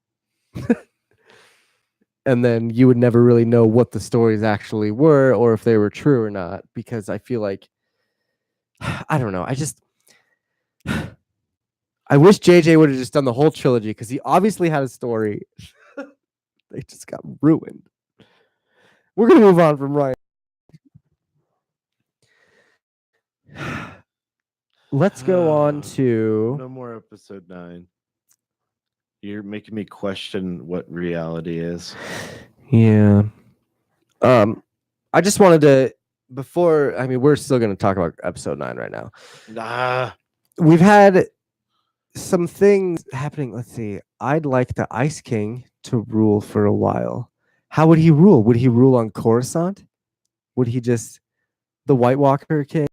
And then you would never really know what the stories actually were or if they were true or not, because I feel like, I don't know. I wish JJ would have just done the whole trilogy because he obviously had a story. They just got ruined. We're going to move on from Ryan. Let's go on to... No more episode 9. You're making me question what reality is. Yeah. I just wanted to, we're still going to talk about episode 9 right now. Nah. We've had some things happening. Let's see. I'd like the Ice King to rule for a while. How would he rule? Would he rule on Coruscant? Would he just, the White Walker King?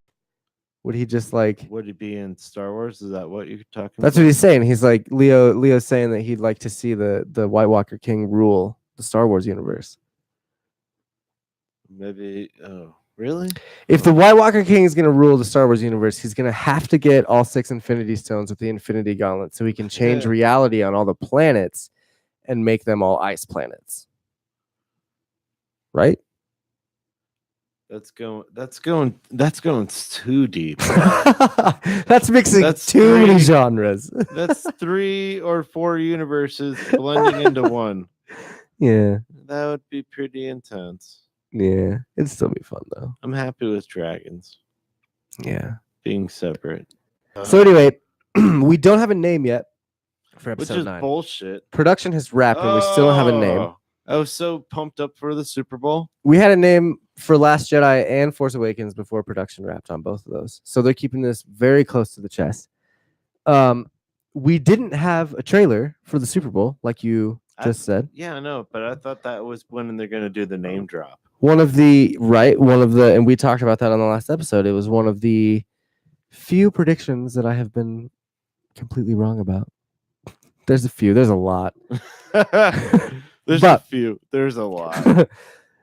Would he just like... Would he be in Star Wars? Is that what you're talking That's about? what he's saying. He's like, Leo's saying that he'd like to see the White Walker King rule the Star Wars universe. Maybe. Oh, really? If the White Walker King is going to rule the Star Wars universe, he's going to have to get all 6 Infinity Stones with the Infinity Gauntlet so he can change Yeah. reality on all the planets and make them all ice planets. right? That's going too deep. That's mixing That's too many three- genres. That's 3 or 4 universes blending into one. Yeah, That would be pretty intense. yeah. It'd still be fun though. I'm happy with dragons Yeah. being separate. So anyway, we don't have a name yet for Which episode is 9. bullshit. Production has wrapped and we still don't have a name. Oh, I was so pumped up for the Super Bowl. We had a name for Last Jedi and Force Awakens before production wrapped on both of those. So they're keeping this very close to the chest. We didn't have a trailer for the Super Bowl, like you just said. Yeah, I know, but I thought that was when they're going to do the name drop. And we talked about that on the last episode. It was one of the few predictions that I have been completely wrong about. There's a few. There's a lot. There's a few. There's a lot.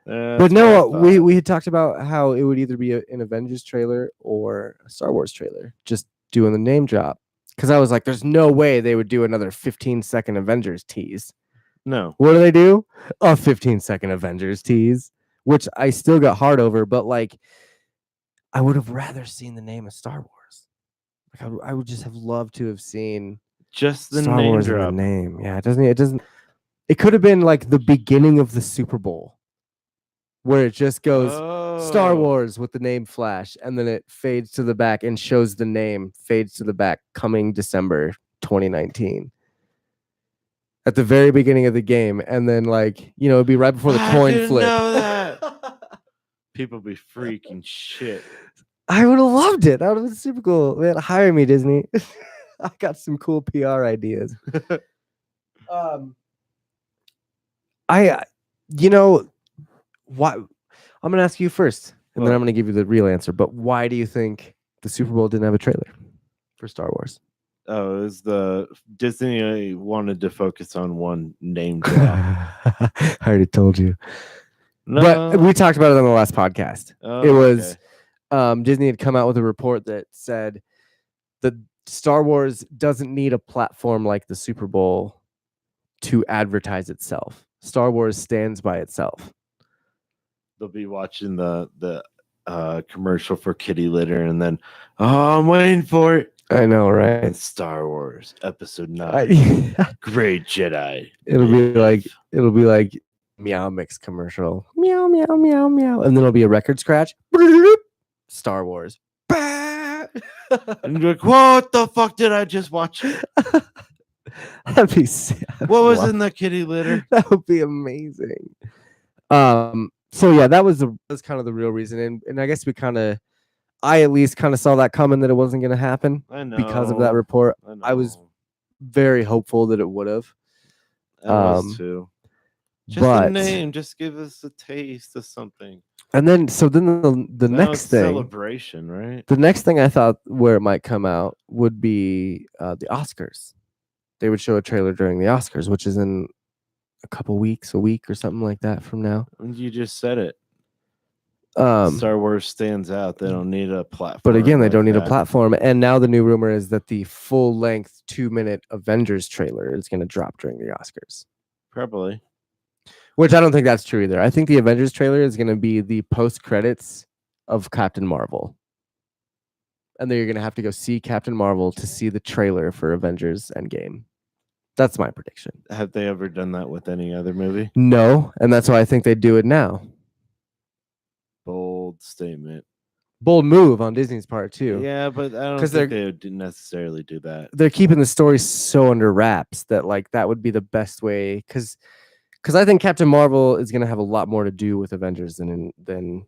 But no, we had talked about how it would either be an Avengers trailer or a Star Wars trailer, just doing the name drop. Because I was like, there's no way they would do another 15-second Avengers tease. No. What do? A 15-second Avengers tease, which I still got hard over, but like, I would have rather seen the name of Star Wars. Like, I would just have loved to have seen just the Star name Wars drop. in the name. Yeah, it doesn't. It could have been like the beginning of the Super Bowl, where it just goes Star Wars with the name flash, and then it fades to the back and shows the name, fades to the back, coming December 2019. At the very beginning of the game, and then it'd be right before the coin flip. Know that. People be freaking shit. I would have loved it. That would have been super cool. Man, hire me, Disney. I got some cool PR ideas. Why? I'm gonna ask you first, and then I'm gonna give you the real answer. But why do you think the Super Bowl didn't have a trailer for Star Wars? Oh, it was the Disney wanted to focus on one name drop. I already told you. No. But we talked about it on the last podcast. Oh, it was okay. Disney had come out with a report that said that Star Wars doesn't need a platform like the Super Bowl to advertise itself. Star Wars stands by itself. They'll be watching the commercial for kitty litter, and then, I'm waiting for it. I know, right? And Star Wars Episode 9, Great Jedi. It'll be like Meow Mix commercial. Meow, meow, meow, meow. And then it'll be a record scratch. Star Wars. And you're like, what the fuck did I just watch? That'd be sick. What was in the kitty litter? That would be amazing. So yeah, that was kind of the real reason. And I guess I at least kind of saw that coming, that it wasn't going to happen. I know. Because of that report. I was very hopeful that it would have. I was too. Just a name, just give us a taste of something. And then the next thing, celebration, right? The next thing I thought where it might come out would be the Oscars. They would show a trailer during the Oscars, which is in a week or something like that from now. You just said it. Star Wars stands out. They don't need a platform. But again, they don't need a platform. And now the new rumor is that the full-length 2-minute Avengers trailer is going to drop during the Oscars. Probably. Which I don't think that's true either. I think the Avengers trailer is going to be the post-credits of Captain Marvel. And then you're going to have to go see Captain Marvel to see the trailer for Avengers Endgame. That's my prediction. Have they ever done that with any other movie? No, and that's why I think they do it now. Bold statement. Bold move on Disney's part too. Yeah, but I don't think they would necessarily do that. They're keeping the story so under wraps that that would be the best way. Because I think Captain Marvel is going to have a lot more to do with Avengers than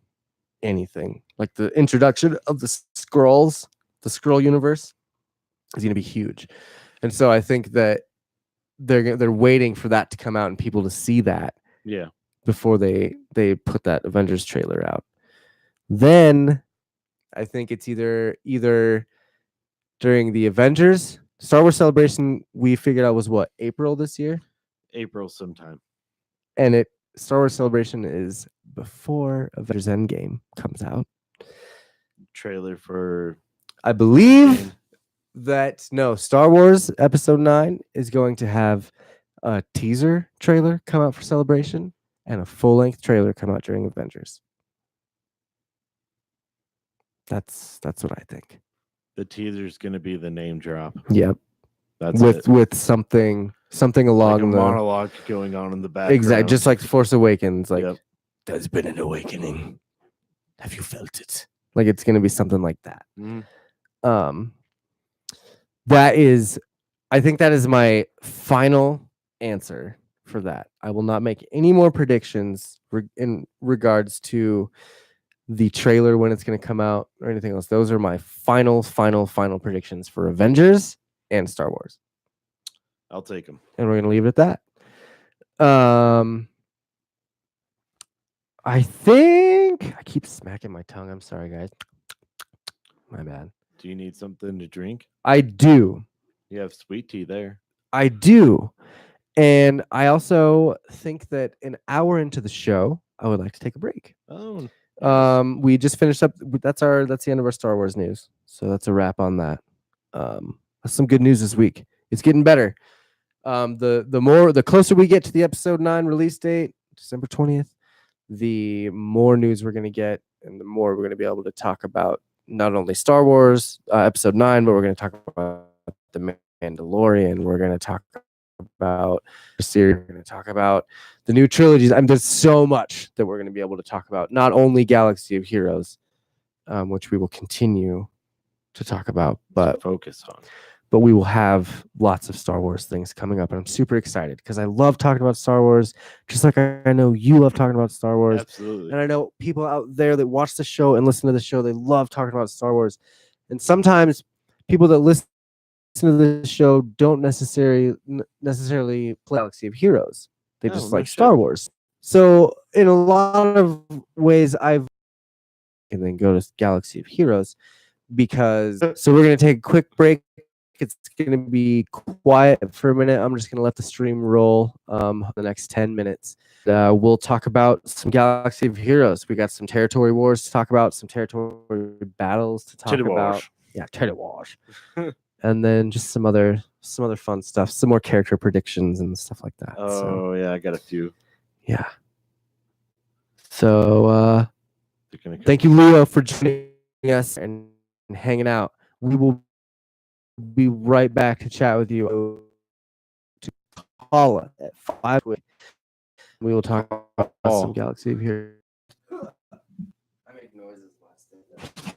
anything. Like the introduction of the Skrulls, the Skrull universe, is going to be huge. And so I think that they're waiting for that to come out and people to see that. Yeah. Before they put that Avengers trailer out. Then I think it's either during the Avengers Star Wars Celebration, we figured out was what, April this year? April sometime. And Star Wars Celebration is before Avengers Endgame comes out. Trailer for I believe Star Wars Episode 9 is going to have a teaser trailer come out for Celebration. and a full-length trailer come out during Avengers. That's what I think. The teaser's going to be the name drop. Yep. That's with it. with something along Like a the monologue going on in the background. exact, just like Force Awakens. Like, Yep. there's been an awakening. Have you felt it? Like, it's going to be something like that. Mhm. That is, I think that is my final answer for that. I will not make any more predictions in regards to the trailer when it's going to come out or anything else. Those are my final predictions for Avengers and Star Wars. I'll take them. And we're going to leave it at that. I think I keep smacking my tongue. I'm sorry, guys. My bad. Do you need something to drink? I do. You have sweet tea there. I do. And I also think that an hour into the show, I would like to take a break. Oh. We just finished up. That's the end of our Star Wars news. So that's a wrap on that. That's some good news this week. It's getting better. The closer we get to the episode 9 release date, December 20th, the more news we're going to get, and the more we're going to be able to talk about not only Star Wars episode 9, but we're going to talk about the Mandalorian. We're going to talk about the series. We're going to talk about the new trilogies. There's so much that we're going to be able to talk about. Not only Galaxy of Heroes, which we will continue to talk about, but focus on. But we will have lots of Star Wars things coming up, and I'm super excited because I love talking about Star Wars, just like I know you love talking about Star Wars. Absolutely. And I know people out there that watch the show and listen to the show, they love talking about Star Wars. And sometimes people that listen to the show don't necessarily play Galaxy of Heroes. They just like Star Wars. So in a lot of ways, and then go to Galaxy of Heroes because. So we're gonna take a quick break. It's going to be quiet for a minute. I'm just going to let the stream roll the next 10 minutes. We'll talk about some Galaxy of Heroes. We got some territory wars to talk about, some territory battles to talk about. Yeah, territory wars. And then just some other fun stuff, some more character predictions and stuff like that. Oh, yeah, I got a few. Yeah. So thank you, Leo, for joining us and hanging out. We will be right back to chat with you to Paula at 5. We will talk about some Galaxy of Heroes. I make noises last day.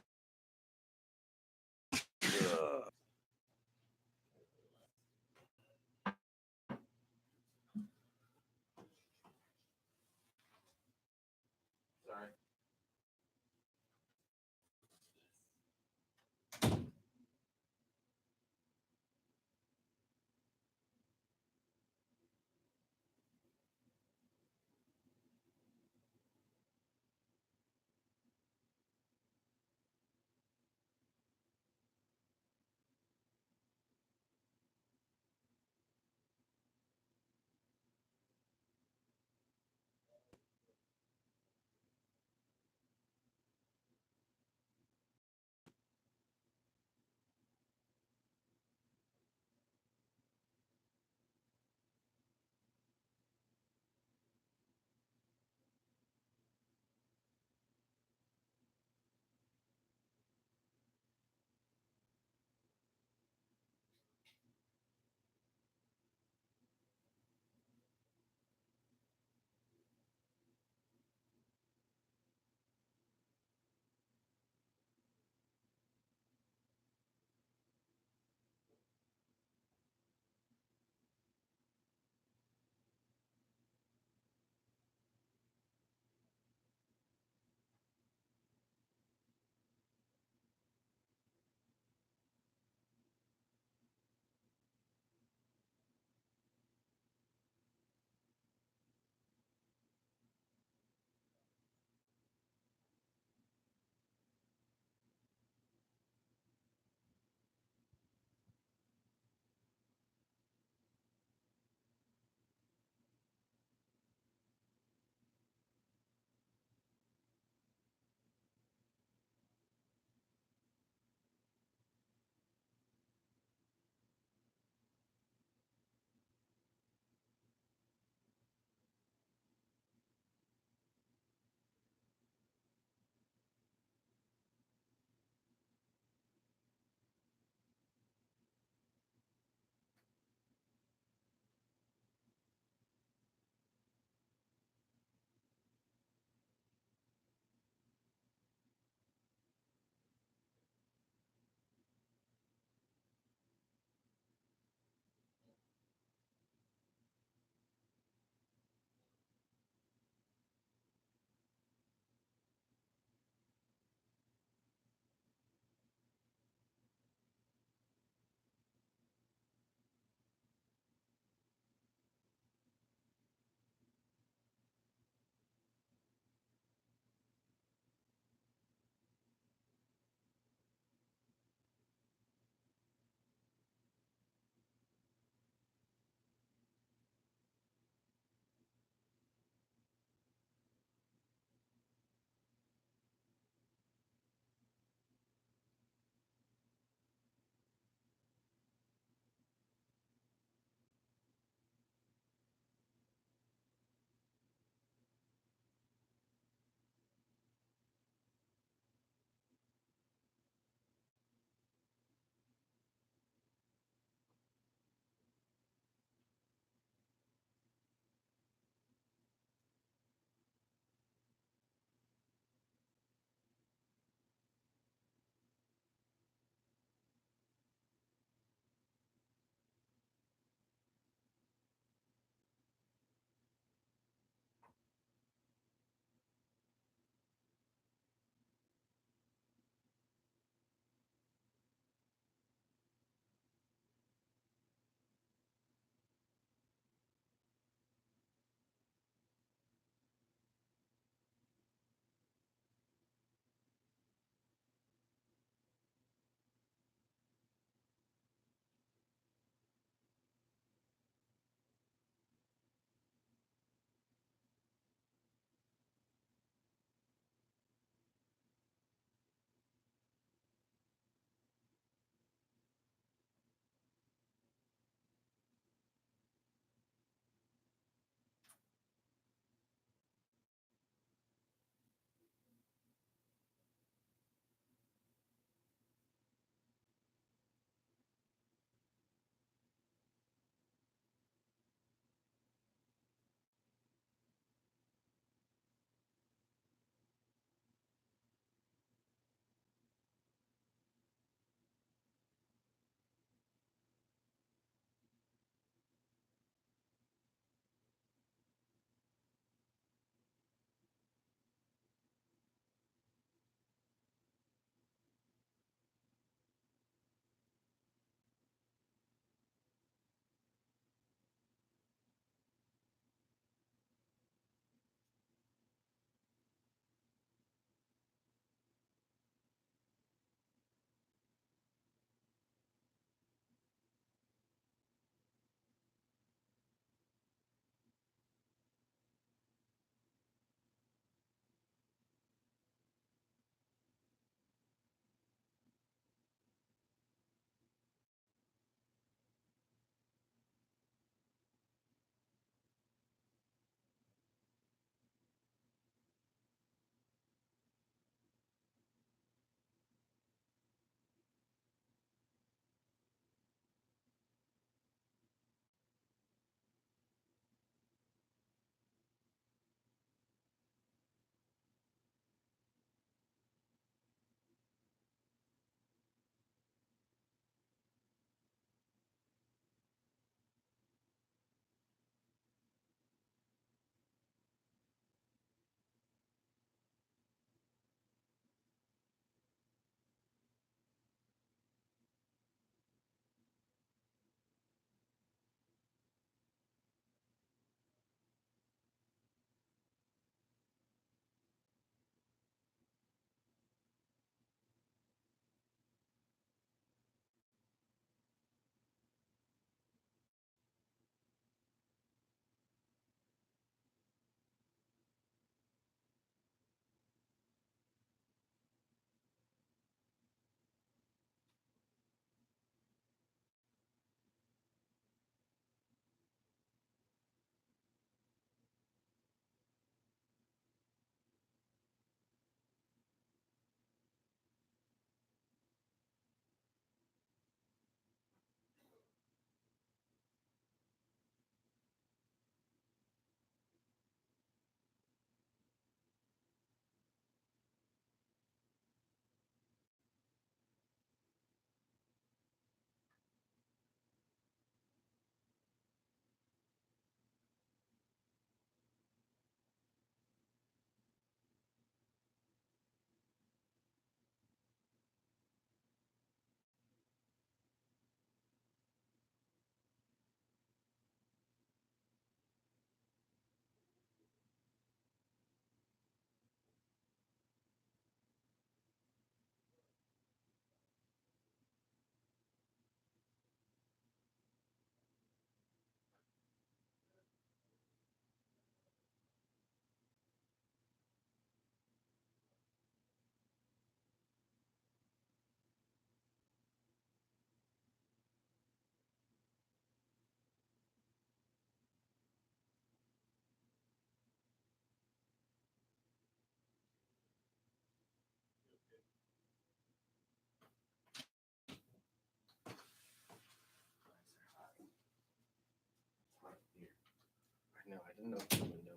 know. I didn't know if you would know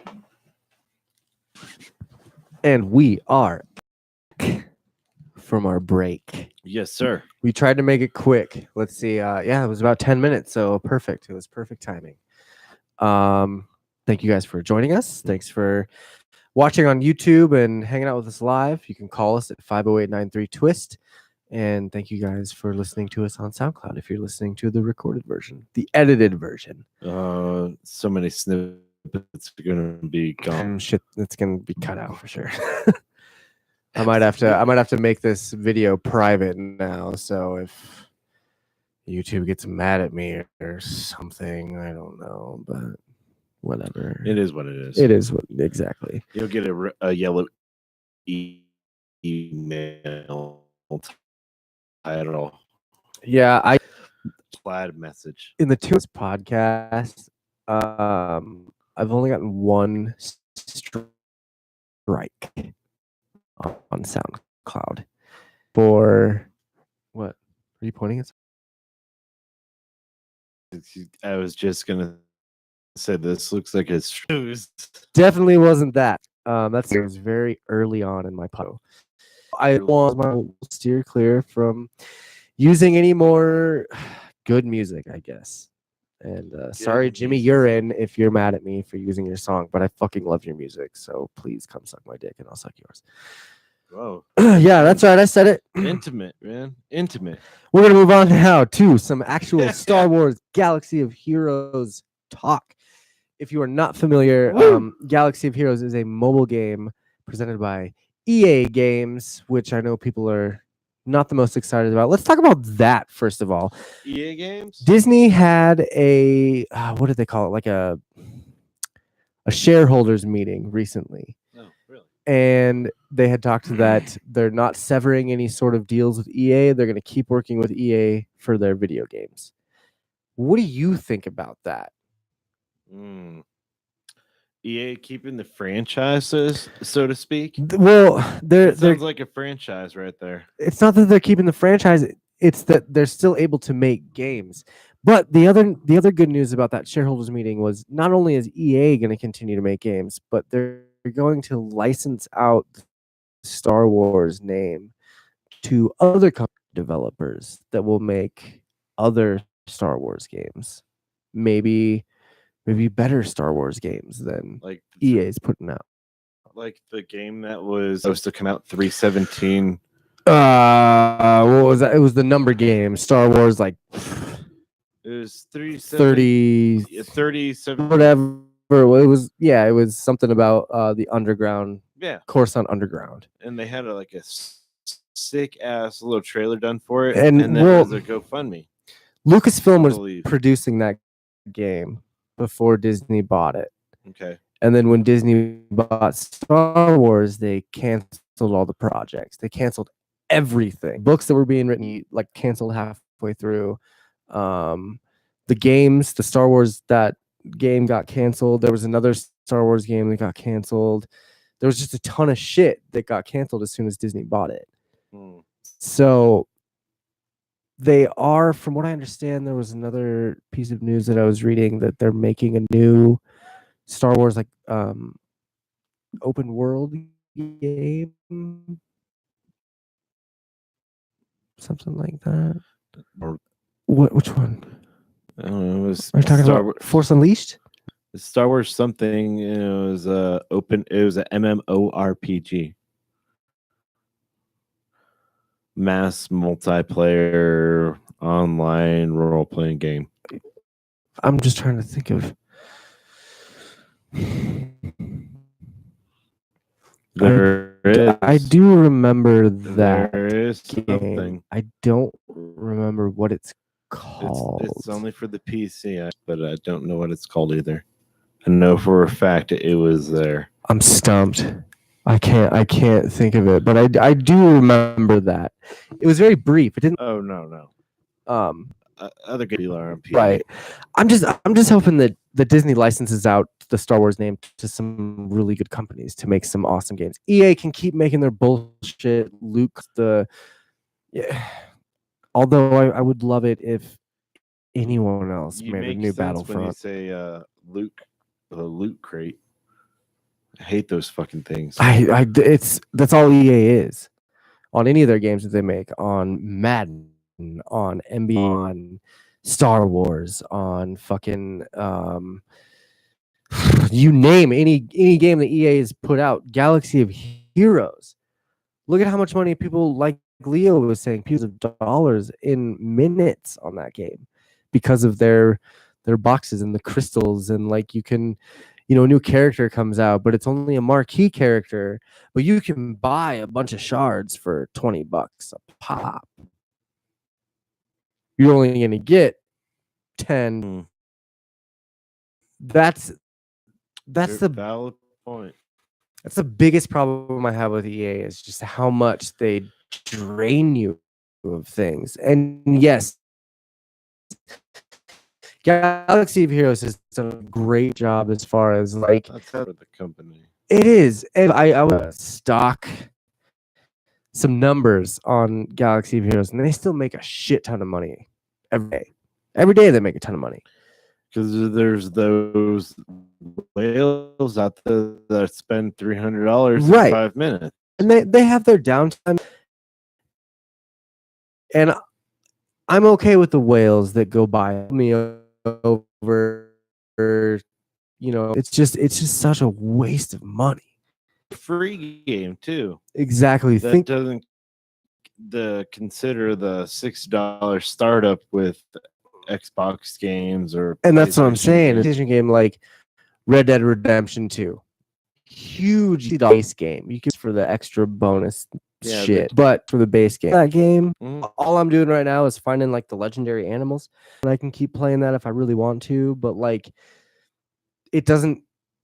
enough. And we are from our break. Yes, sir. We tried to make it quick. Let's see. Yeah, it was about 10 minutes, so perfect. It was perfect timing. Thank you guys for joining us. Thanks for watching on YouTube and hanging out with us live. You can call us at 508-93-TWIST. And thank you guys for listening to us on SoundCloud if you're listening to the recorded version, the edited version. So many snippets are gonna be gone. And shit that's gonna be cut out for sure. I might have to make this video private now. So if YouTube gets mad at me or something, I don't know, but whatever. It is what it is. It is what exactly. You'll get a yellow email title. Yeah, I Plaid message. in the Tunes podcast, I've only gotten one strike on SoundCloud for what? Are you pointing at? I was just gonna say this looks like it's shoes. Definitely wasn't that. It was very early on in my pod. I want my steer clear from using any more good music, I guess. And sorry, Jimmy, you're in if you're mad at me for using your song, but I fucking love your music, so please come suck my dick and I'll suck yours. Whoa. Yeah, that's right. I said it. Intimate, man. Intimate. We're gonna move on now to some actual Star Wars Galaxy of Heroes talk. If you are not familiar, Galaxy of Heroes is a mobile game presented by EA Games, which I know people are not the most excited about. Let's talk about that first of all. EA Games? Disney had a what did they call it? Like a shareholders meeting recently. Oh, really? And they had talked that they're not severing any sort of deals with EA. They're going to keep working with EA for their video games. What do you think about that? EA keeping the franchises, so to speak. Well, It sounds like a franchise right there. it's not that they're keeping the franchise, it's that they're still able to make games. But the other good news about that shareholders meeting was not only is EA going to continue to make games, but they're going to license out the Star Wars name to other developers that will make other Star Wars games. Maybe better Star Wars games than Like EA's putting out. Like the game that was supposed to come out 3/17. What was that? It was the number game. Star Wars like It was 30 37. whatever. Well, it was something about the underground. Yeah. Coruscant Underground. And they had a sick ass little trailer done for it. And then there was a GoFundMe. Lucasfilm was producing that game before Disney bought it. Okay. And then when Disney bought Star Wars, they canceled all the projects. They canceled everything. Books that were being written canceled halfway through. The games, the Star Wars, that game got canceled. There was another Star Wars game that got canceled. There was just a ton of shit that got canceled as soon as Disney bought it. So they are, from what I understand, there was another piece of news that I was reading that they're making a new Star Wars open world game, something like that. Which one? I don't know. It was Are you talking Star about Force Unleashed? Star Wars something. It was open. It was an MMORPG, mass multiplayer online role playing game. I'm just trying to think of. I do remember that there is game. something. I don't remember what it's called. It's only for the PC, but I don't know what it's called either. I know for a fact it was there. I'm stumped. I can't think of it, but I do remember that. It was very brief. It didn't. Oh no. Other good RMP. Right. I'm just hoping that Disney licenses out the Star Wars name to some really good companies to make some awesome games. EA can keep making their bullshit. Although I would love it if anyone else You made a make new sense when you Battlefront. say the loot crate. I hate those fucking things. That's all EA is on any of their games that they make, on Madden, on NBA, on Star Wars, on fucking you name any game that EA has put out. Galaxy of Heroes. Look at how much money people, like Leo was saying, millions of dollars in minutes on that game because of their boxes and the crystals, and like you can, a new character comes out, but it's only a marquee character, but you can buy a bunch of shards for $20 a pop. You're only going to get 10. That's the valid point. That's the biggest problem I have with EA, is just how much they drain you of things. And yes, Galaxy of Heroes has done a great job as far as like That's how the company. it is. And I would stock some numbers on Galaxy of Heroes, and they still make a shit ton of money every day. Every day they make a ton of money. Because there's those whales out there that spend $300 in 5 minutes, and they have their downtime. And I'm okay with the whales that go by me over. It's just such a waste of money. Free game too. Exactly. That doesn't consider the $6 startup with Xbox games and that's what I'm saying. A PlayStation game like Red Dead Redemption 2, huge base game. You can for the extra bonus shit, but for the base game, that game, all I'm doing right now is finding like the legendary animals, and I can keep playing that if I really want to. But like, it doesn't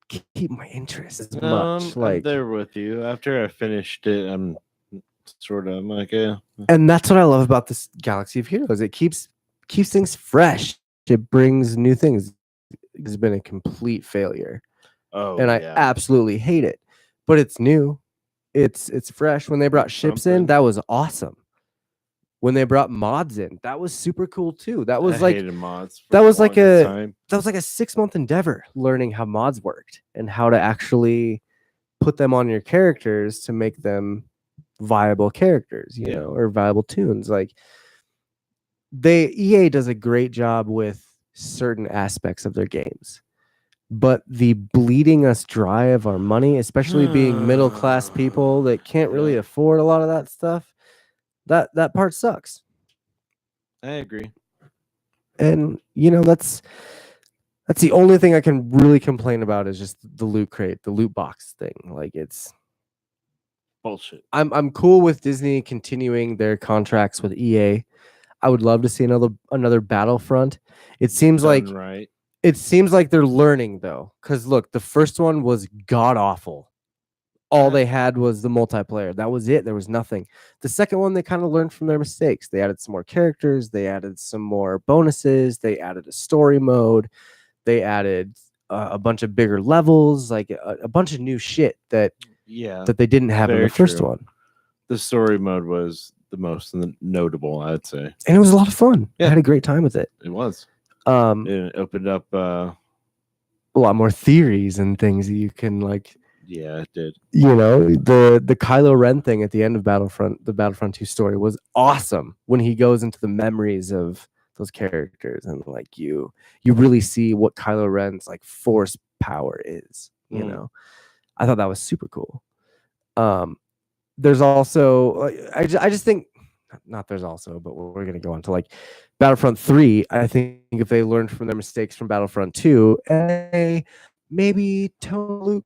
keep my interest as much. Like, I'm there with you. After I finished it, I'm like, yeah. And that's what I love about this Galaxy of Heroes. It keeps things fresh. It brings new things. It's been a complete failure. I absolutely hate it. But it's new. It's fresh. When they brought ships in, that was awesome. When they brought mods in, that was super cool too. That was mods. That was like a 6-month endeavor, learning how mods worked and how to actually put them on your characters to make them viable characters, or viable tunes. Like EA does a great job with certain aspects of their games, but the bleeding us dry of our money, especially being middle class people that can't really afford a lot of that stuff, that part sucks. I agree. And that's the only thing I can really complain about, is just the loot crate, the loot box thing. Like, it's bullshit. I'm cool with Disney continuing their contracts with EA. I would love to see another Battlefront. It seems like they're learning though, because look, the first one was god awful. All they had was the multiplayer. That was it. There was nothing. The second one, they kind of learned from their mistakes. They added some more characters. They added some more bonuses. They added a story mode. They added a bunch of bigger levels, like a bunch of new shit that they didn't have in the first one. The story mode was the most notable, I'd say, and it was a lot of fun. I had a great time with it. It was. It opened up a lot more theories and things that you can like. Yeah, it did. The Kylo Ren thing at the end of the Battlefront 2 story was awesome, when he goes into the memories of those characters, and like you really see what Kylo Ren's like force power is. I thought that was super cool. There's also I just think not there's also, but we're gonna go on to like Battlefront 3. I think if they learned from their mistakes from Battlefront 2, and they maybe tone loot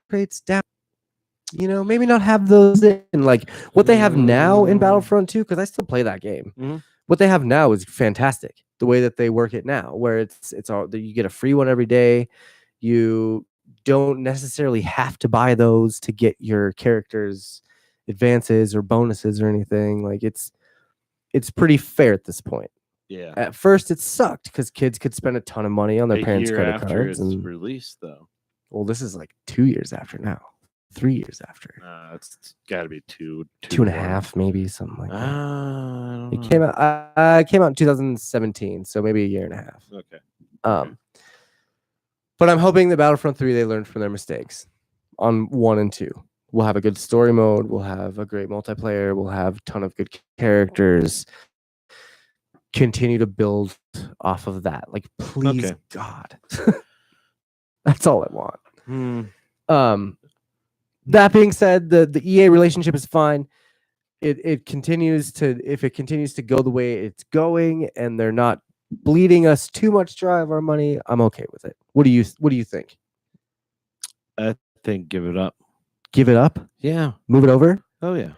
crates down, maybe not have those in like what they have now in Battlefront 2, because I still play that game. What they have now is fantastic. The way that they work it now, where it's all, you get a free one every day. You don't necessarily have to buy those to get your characters advances or bonuses or anything. Like it's pretty fair at this point. Yeah. At first it sucked because kids could spend a ton of money on their parents' credit cards. It's released though. Well, this is like 2 years after now. 3 years after. It's got to be two, Two and a more. half, maybe something like that. I don't It know. came out in 2017, so maybe a year and a half. Okay. But I'm hoping that Battlefront 3 they learned from their mistakes on 1 and 2. We'll have a good story mode. We'll have a great multiplayer. We'll have a ton of good characters. Continue to build off of that. Like, please, Okay. God. That's all I want. Hmm. That being said, the EA relationship is fine. It continues to, if it continues to go the way it's going and they're not bleeding us too much dry of our money, I'm okay with it. What do you think? I think give it up. Give it up? Yeah. Move it over? Oh yeah.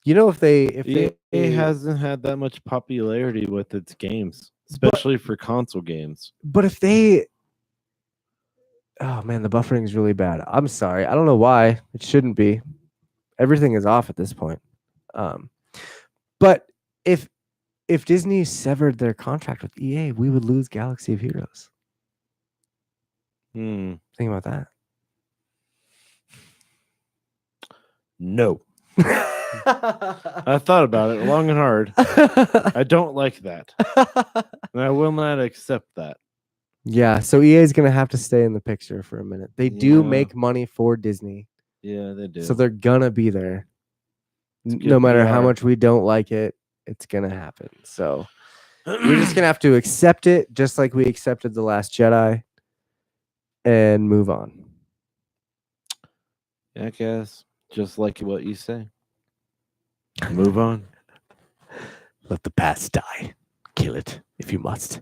You know, if they EA hasn't had that much popularity with its games, especially for console games. But if they, oh man, the buffering is really bad. I'm sorry. I don't know why. It shouldn't be. Everything is off at this point. But if Disney severed their contract with EA, we would lose Galaxy of Heroes. Think about that. No. I thought about it long and hard. I don't like that. And I will not accept that. Yeah, so EA is going to have to stay in the picture for a minute. They do Yeah. make money for Disney. Yeah, they do. So they're going to be there. It's No good matter how PR. much we don't like it, it's going to happen. So we're just going to have to accept it, just like we accepted The Last Jedi, and move on. Yeah, I guess. Just like what you say. Move on. Let the past die. Kill it if you must.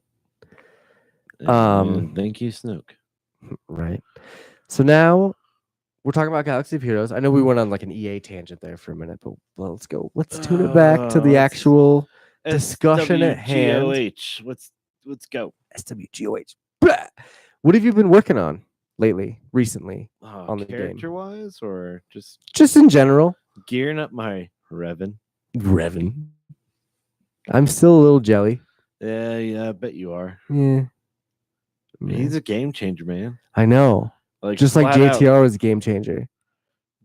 And thank you, Snook. Right. So now we're talking about Galaxy of Heroes. I know we went on like an EA tangent there for a minute, but let's go. Let's tune it back to the actual discussion at hand. SWGOH. Let's go. SWGOH. Blah. What have you been working on recently on the game? Character-wise, or Just in general? gearing up my Revan? Revan. I'm still a little jelly. Yeah, I bet you are. Yeah. He's a game changer, man. I know. Like Just like flat out. JTR was a game changer.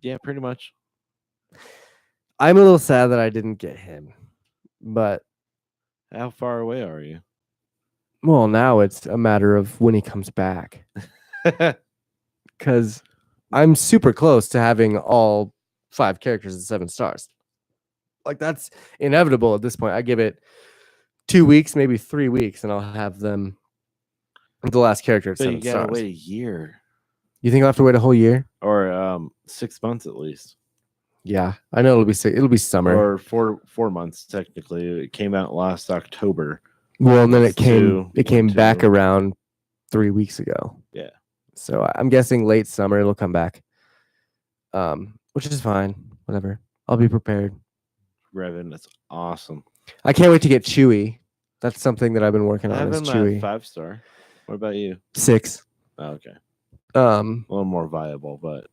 Yeah, pretty much. I'm a little sad that I didn't get him. But, How far away are you? well, now it's a matter of when he comes back. Because I'm super close to having all 5 characters at 7 stars. Like, that's inevitable at this point. I give it 2 weeks, maybe 3 weeks, and I'll have them, the last character at But 7 you gotta stars. wait a year You think I'll have to wait a whole year? or 6 months at least, Yeah, I know it'll be summer. or 4 months technically. It came out last October. Well, and then It's it came two. back around 3 weeks ago. Yeah. So I'm guessing late summer it'll come back. Which is fine. Whatever. I'll be prepared. Revan, that's awesome. I can't wait to get Chewie. That's something that I've been working I on. have Is him at Chewie 5-star. What about you? 6. Oh, okay, A a little more viable, but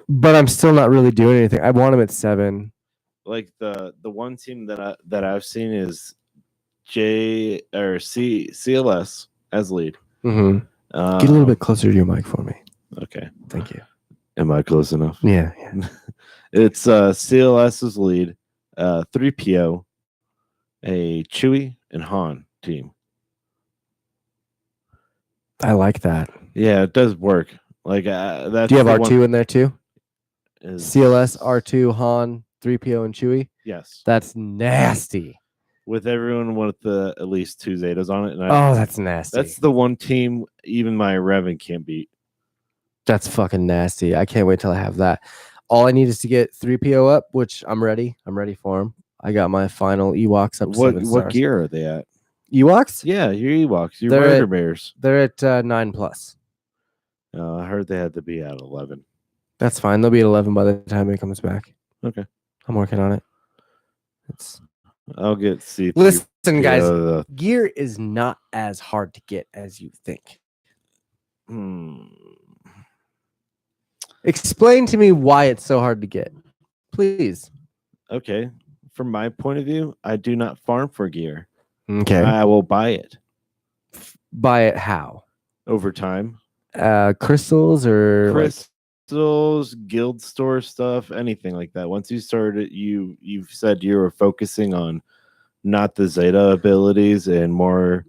but I'm still not really doing anything. I want him at 7. like the one team that I've seen is CLS as lead. Mm-hmm. Get a little bit closer to your mic for me. Okay. Thank you. Am I close enough? Yeah. It's CLS's lead, 3PO, a Chewie and Han team. I like that. Yeah, it does work. Like that's Do you have the R2 one in there too? is- CLS, R2, Han, 3PO, and Chewie? Yes, That's nasty. with everyone with at least 2 Zetas on it, and Oh, that's nasty. that's the one team even my Revan can't beat. That's fucking nasty. I can't wait till I have that. All I need is to get 3PO up, which I'm ready. I'm ready for him. I got my final Ewoks up to 7 What stars. gear are they at? Ewoks? Yeah, your Ewoks, your They're murder at- bears. They're at 9+. I heard they had to be at 11. That's fine. They'll be at 11 by the time he comes back. Okay, I'm working on it. I'll get C. Listen, guys, gear is not as hard to get as you think. Explain to me why it's so hard to get, please. Okay, from my point of view, I do not farm for gear. Okay. I will buy it Buy it how? over time. Crystals or like Crystals crystals, guild store stuff, anything like that. Once you started, you've said you were focusing on not the Zeta abilities and more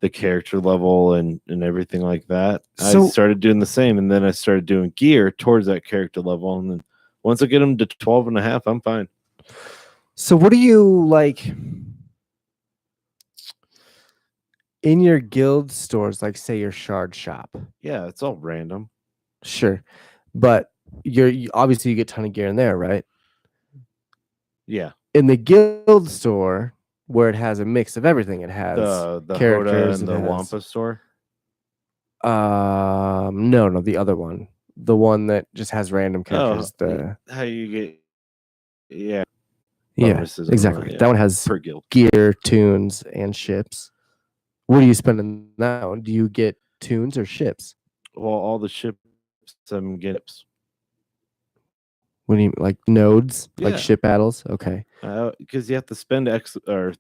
the character level and everything like that. So- I started doing the same, and then I started doing gear towards that character level, and then once I get them to 12 and a half, I'm fine. So what do you like in your guild stores, like say your shard shop? Yeah, it's all random. Sure. But obviously you get a ton of gear in there, right? Yeah, In the guild store where it has a mix of everything, it has the Hoda characters, and it the has- Wampa store. no, the other one. The one that just has random characters. How you get? Yeah, Yeah, bonuses and exactly. whatnot, yeah. That one has per guild. gear, tunes, and ships. What do you spend on that one? Do you get tunes or ships? Well, all the ships I'm getting. What do you like nodes, Yeah. like ship battles? Okay. Because you have to spend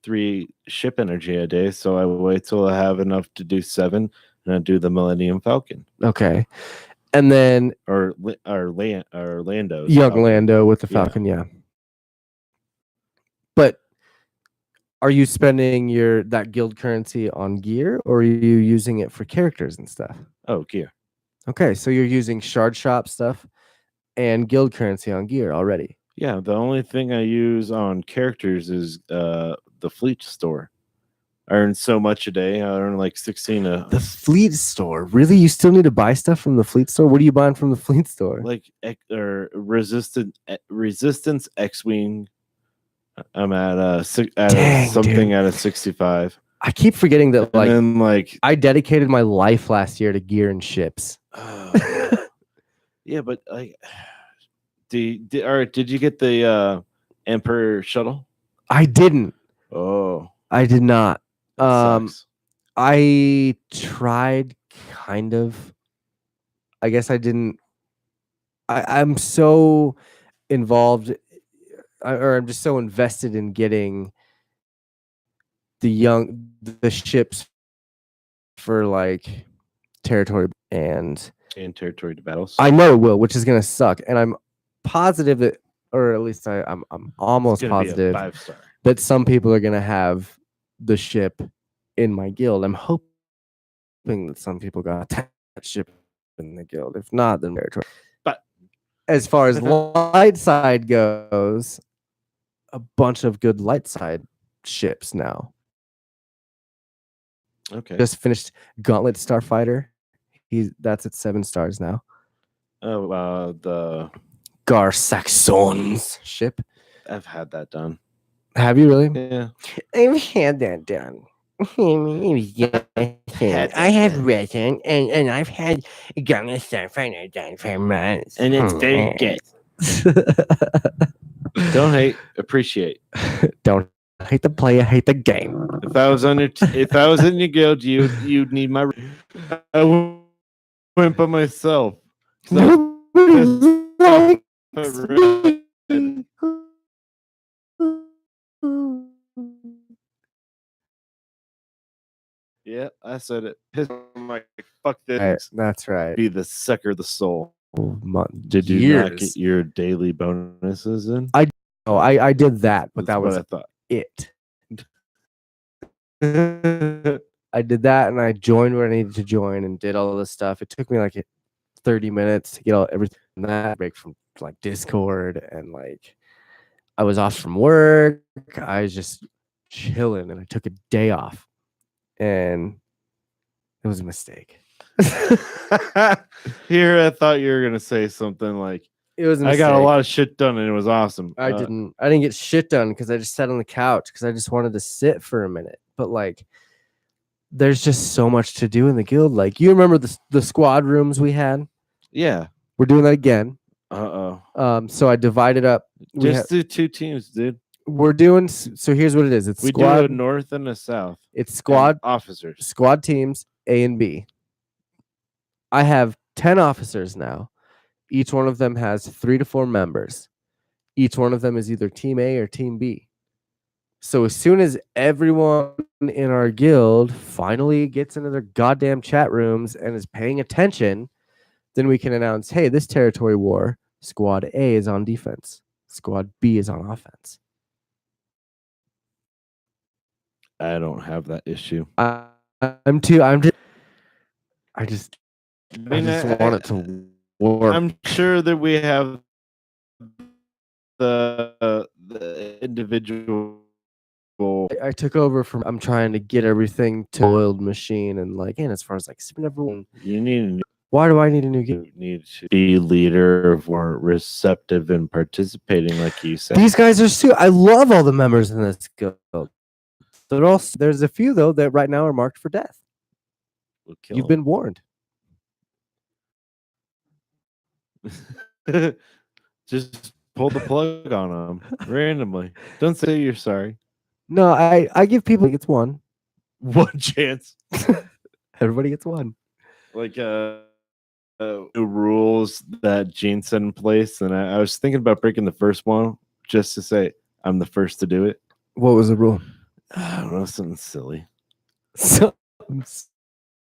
3 ship energy a day, so I wait till I have enough to do 7, and I do the Millennium Falcon Okay. And then or Lando's young Falcon. Lando with the Yeah. Falcon, yeah. But are you spending that guild currency on gear, or are you using it for characters and stuff? Oh, gear. Okay, so you're using shard shop stuff and guild currency on gear already. Yeah, the only thing I use on characters is the fleet store. I earn so much a day. I earn like 16 The fleet store, really? You still need to buy stuff from the fleet store? What are you buying from the fleet store? like resistance X-wing. I'm at Dang, something dude. at a 65. I keep forgetting that, like, and then like I dedicated my life last year to gear and ships. yeah, but like, did you get the Emperor shuttle? I didn't. Oh, I did not. that sucks. I tried, kind of. I guess I didn't. I'm so involved, or I'm just so invested in getting the ships for like territory, and And territory to battles. I know it will, which is gonna suck. And I'm positive that, or at least I'm almost It's gonna be a positive 5-star. that some people are gonna have the ship in my guild. I'm hoping that some people got that ship in the guild. If not, then territory. But as far as light side goes, a bunch of good light side ships now. okay. Just finished Gauntlet Starfighter. That's at 7 stars now. Oh, the Gar Saxon's ship. I've had that done. Have you really? Yeah. I've had that done. I have written and I've had Gauntlet Starfighter done for months. And it's very good. Don't hate, appreciate. Don't hate the player, hate the game. If I was on if I was in your guild, you'd need my. I went by myself. Nobody likes So- me. Yeah, I said it. I'm like, fuck this. Right, that's right. Be the sucker of the soul. Did you Years. not get your daily bonuses in? Oh, I did that, but That's that what was I thought. it. I did that, and I joined where I needed to join, and did all of this stuff. It took me like 30 minutes to get all everything. That break from like Discord, and like I was off from work. I was just chilling, and I took a day off, and it was a mistake. Here, I thought you were gonna say something like, It was a "I mistake. got a lot of shit done and it was awesome." I didn't get shit done because I just sat on the couch because I just wanted to sit for a minute. But like, there's just so much to do in the guild. Like, you remember the squad rooms we had? Yeah. We're doing that again. So I divided up. Just do 2 teams, dude. We're doing so. Here's what it is. It's We squad. do a north and a south. It's squad and officers. squad teams A and B. I have 10 officers now. Each one of them has 3 to 4 members. Each one of them is either Team A or Team B. So as soon as everyone in our guild finally gets into their goddamn chat rooms and is paying attention, then we can announce, hey, this territory war, Squad A is on defense, Squad B is on offense. I don't have that issue. I just want it to work. I'm sure that we have the individual. I took over from. I'm trying to get everything to oiled machine and like, and as far as like everyone. You need. Why do I need a new game? You need to be leader of more receptive and participating, like you said. These guys are I love all the members in this guild. There's a few though that right now are marked for death. We'll kill You've been warned. Just pull the plug on them randomly. Don't say you're sorry. No, I give people it's one. One chance. Everybody gets one. Like new rules that Gene set in place, and I was thinking about breaking the first one just to say I'm the first to do it. What was the rule? I don't know, something silly. Something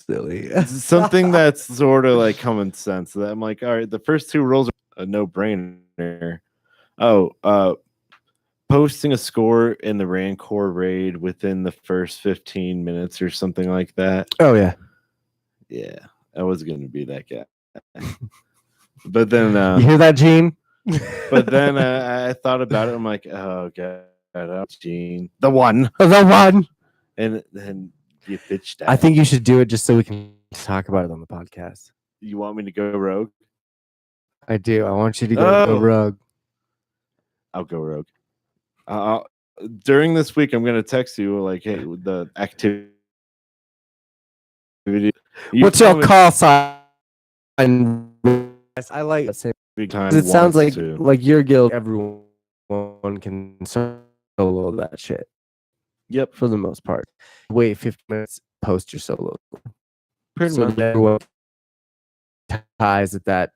silly. Something that's sort of like common sense. That I'm like, all right, the first two rules are a no-brainer. Posting a score in the Rancor raid within the first 15 minutes or something like that. Oh yeah. Yeah, I was going to be that guy. But then you hear that, Gene? But then I thought about it. I'm like, oh god, Gene, the one. And then you bitched out. I think you should do it just so we can talk about it on the podcast. You want me to go rogue? I do. I want you to go rogue. I'll go rogue. During this week, I'm going to text you like, hey, the activity. What's your call sign? I like it. It sounds like your guild, everyone can solo that shit. Yep, for the most part. Wait 50 minutes, post your solo. Pretty so much. Everyone ties at that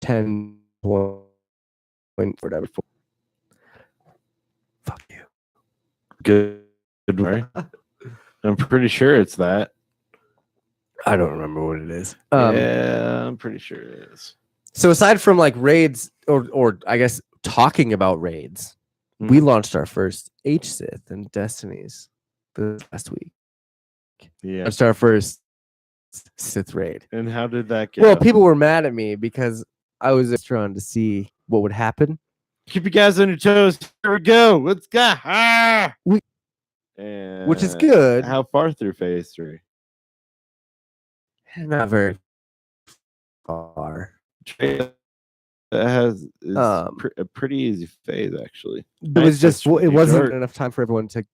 10 point whatever. Fuck you. Good. Right? I'm pretty sure it's that. I don't remember what it is. Yeah, I'm pretty sure it is. So aside from like raids or I guess talking about raids, we launched our first H-Sith and Destinies this last week. Yeah. That's our first Sith raid. And how did that go? Well, people were mad at me because I was just trying to see what would happen. Keep you guys on your toes. Here we go. Let's go. Ah! Which is good. How far through phase 3? Not very far. It has a pretty easy phase, actually. It was just it wasn't enough time for everyone to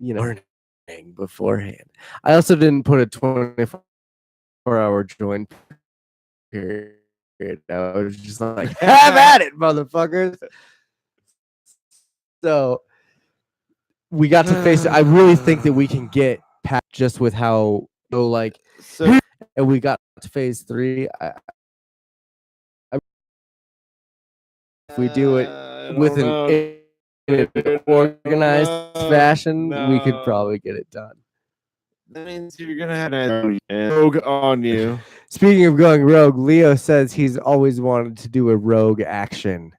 learning beforehand. I also didn't put a 24-hour join period. I was just like, have at it, motherfuckers. So we got to face it. I really think that we can get past just with how and we got to phase 3. If we do it with an organized fashion, we could probably get it done. That means you're gonna have a rogue on you. Speaking of going rogue, Leo says he's always wanted to do a rogue action.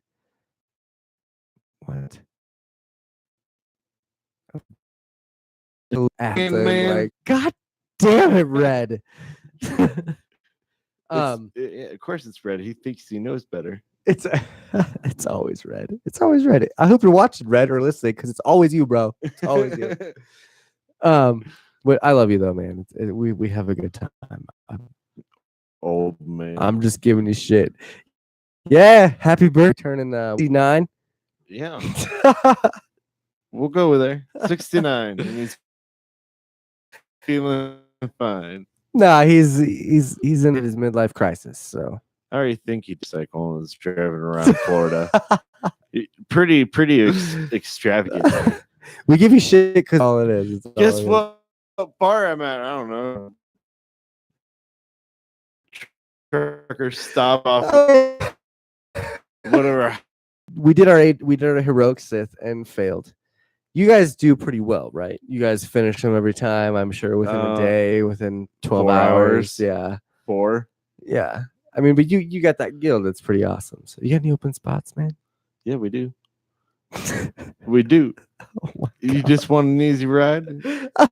What? Like, God damn it, Red. Of course it's Red. He thinks he knows better. It's always Red. It's always Red. I hope you're watching Red or listening because it's always you, bro. It's always you. But I love you though, man. We have a good time. Old man. I'm just giving you shit. Yeah, happy birthday, turning 69. Yeah. We'll go with there. 69. And he's feeling fine. Nah, he's in his midlife crisis. So I already think he cycle is driving around Florida. pretty extravagant. We give you shit because all it is. Guess what bar I'm at? I don't know. Trucker stop off. Whatever. We did our heroic Sith and failed. You guys do pretty well, right? You guys finish them every time, I'm sure, within a day, within 12 hours. Yeah. 4. Yeah. I mean, but you got that guild. That's pretty awesome. So you got any open spots, man? Yeah, we do. We do. Oh my You just want an easy ride? I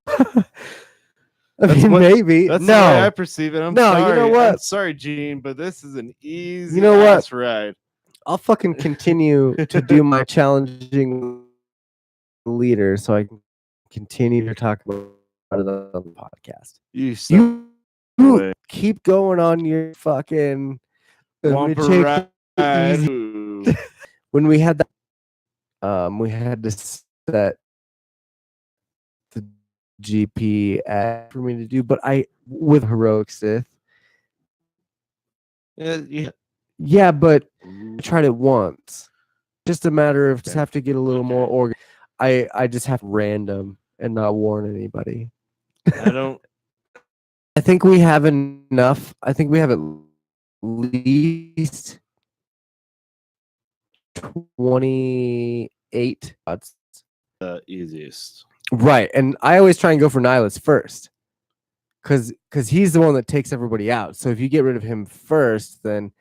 That's mean, what- maybe. That's the way I No. perceive it. I'm No, you sorry. know what? I'm sorry, Gene, but this is an easy You know what? ass ride. I'll fucking continue to do my challenging leader so I can continue to talk about it on the podcast. You suck. You away. keep going on your fucking Wampa take ride. the easy- Ooh. when we had that we had to set the GP for me to do, but I with heroic Sith. Yeah. Yeah, but I tried it once. Just a matter of just Okay. have to get a little more Okay. organ. I just have random and not warn anybody. I don't. I think we have enough. I think we have at least 28 spots. The easiest. Right. And I always try and go for Nihilus first. Cause he's the one that takes everybody out. So if you get rid of him first, then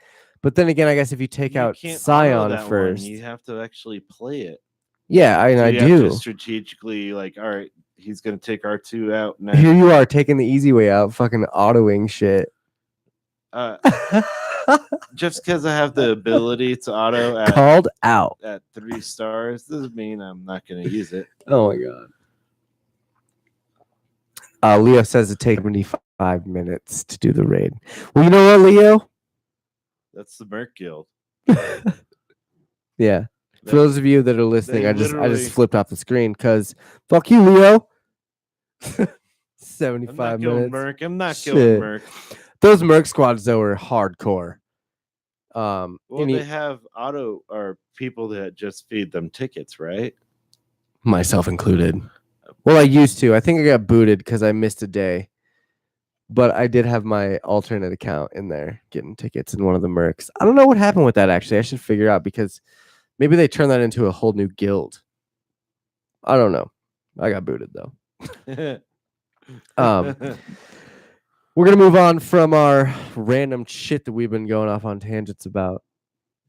but then again, I guess if you take out can't auto Scion that one. first. You have to actually play it. Yeah, I So you have do. to strategically, like, all right, he's gonna take R2 out now. Here you are taking the easy way out, fucking autoing shit. Just because I have the ability to auto at, Called out. at 3 stars doesn't mean I'm not gonna use it. Oh my god. Leo says it takes 75 minutes to do the raid. Well, you know what, Leo? That's the Merc Guild. Yeah. For They- those of you that are listening, they I just literally- flipped off the screen because fuck you, Leo. I'm 75 not killing minutes. Merc. I'm not Shit. killing Merc. Those Merc squads though are hardcore. Well, any- they have auto or people that just feed them tickets, right? myself included. Well, I used to. I think I got booted because I missed a day. But I did have my alternate account in there getting tickets in one of the Mercs. I don't know what happened with that actually. I should figure out because maybe they turned that into a whole new guild. I don't know. I got booted though. We're gonna move on from our random shit that we've been going off on tangents about,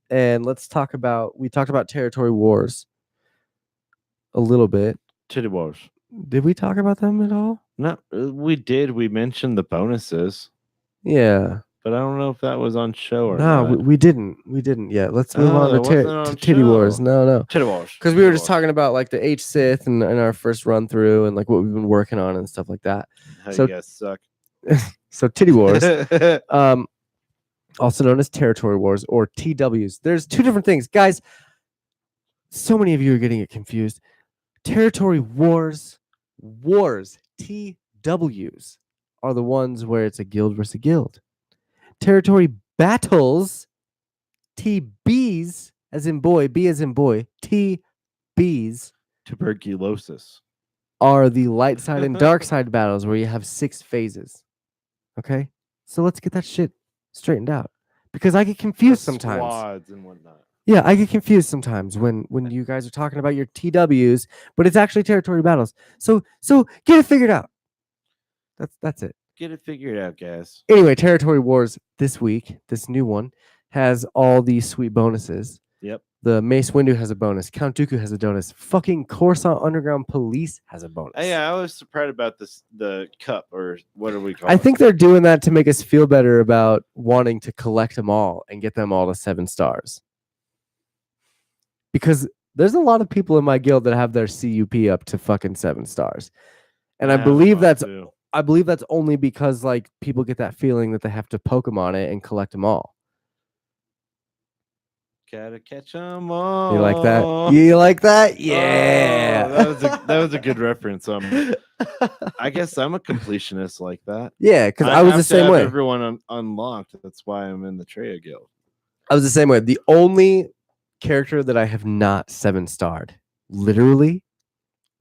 and let's talk about. We talked about territory wars a little bit. Titty Wars. Did we talk about them at all? No, we did. We mentioned the bonuses, Yeah. but I don't know if that was on show or No, not. we didn't. We didn't yet. Let's move Oh, on that to, wasn't on to Titty Wars. show. No. Titty Wars. Because we were just talking about like the H Sith and our first run through and like what we've been working on and stuff like that. How so- you guys suck. So Titty Wars, also known as Territory Wars or TWs. There's two different things, guys. So many of you are getting it confused. Territory Wars, TWs are the ones where it's a guild versus a guild. Territory Battles, TBs as in boy, B as in boy, TBs Tuberculosis. are the light side and dark side battles where you have 6 phases. Okay? So let's get that shit straightened out. Because I get confused sometimes. Squads and whatnot. Yeah, I get confused sometimes when you guys are talking about your TWs, but it's actually territory battles. So get it figured out. That's it. Get it figured out, guys. Anyway, Territory Wars this week, this new one, has all these sweet bonuses. Yep. The Mace Windu has a bonus. Count Dooku has a bonus. Fucking Coruscant Underground Police has a bonus. Yeah, I was surprised about this. The cup, or what do we call it? I think they're doing that to make us feel better about wanting to collect them all and get them all to 7 stars. Because there's a lot of people in my guild that have their CUP up to fucking 7 stars. And I have believe one, that's too. only because like people get that feeling that they have to Pokemon it and collect them all. Gotta catch 'em all. You like that? You like that? Oh, Yeah. that was a good reference. I guess I'm a completionist like that. Yeah, because I was have the to same have way. Everyone unlocked. That's why I'm in the Treya Guild. I was the same way. The only character that I have not 7-starred, literally,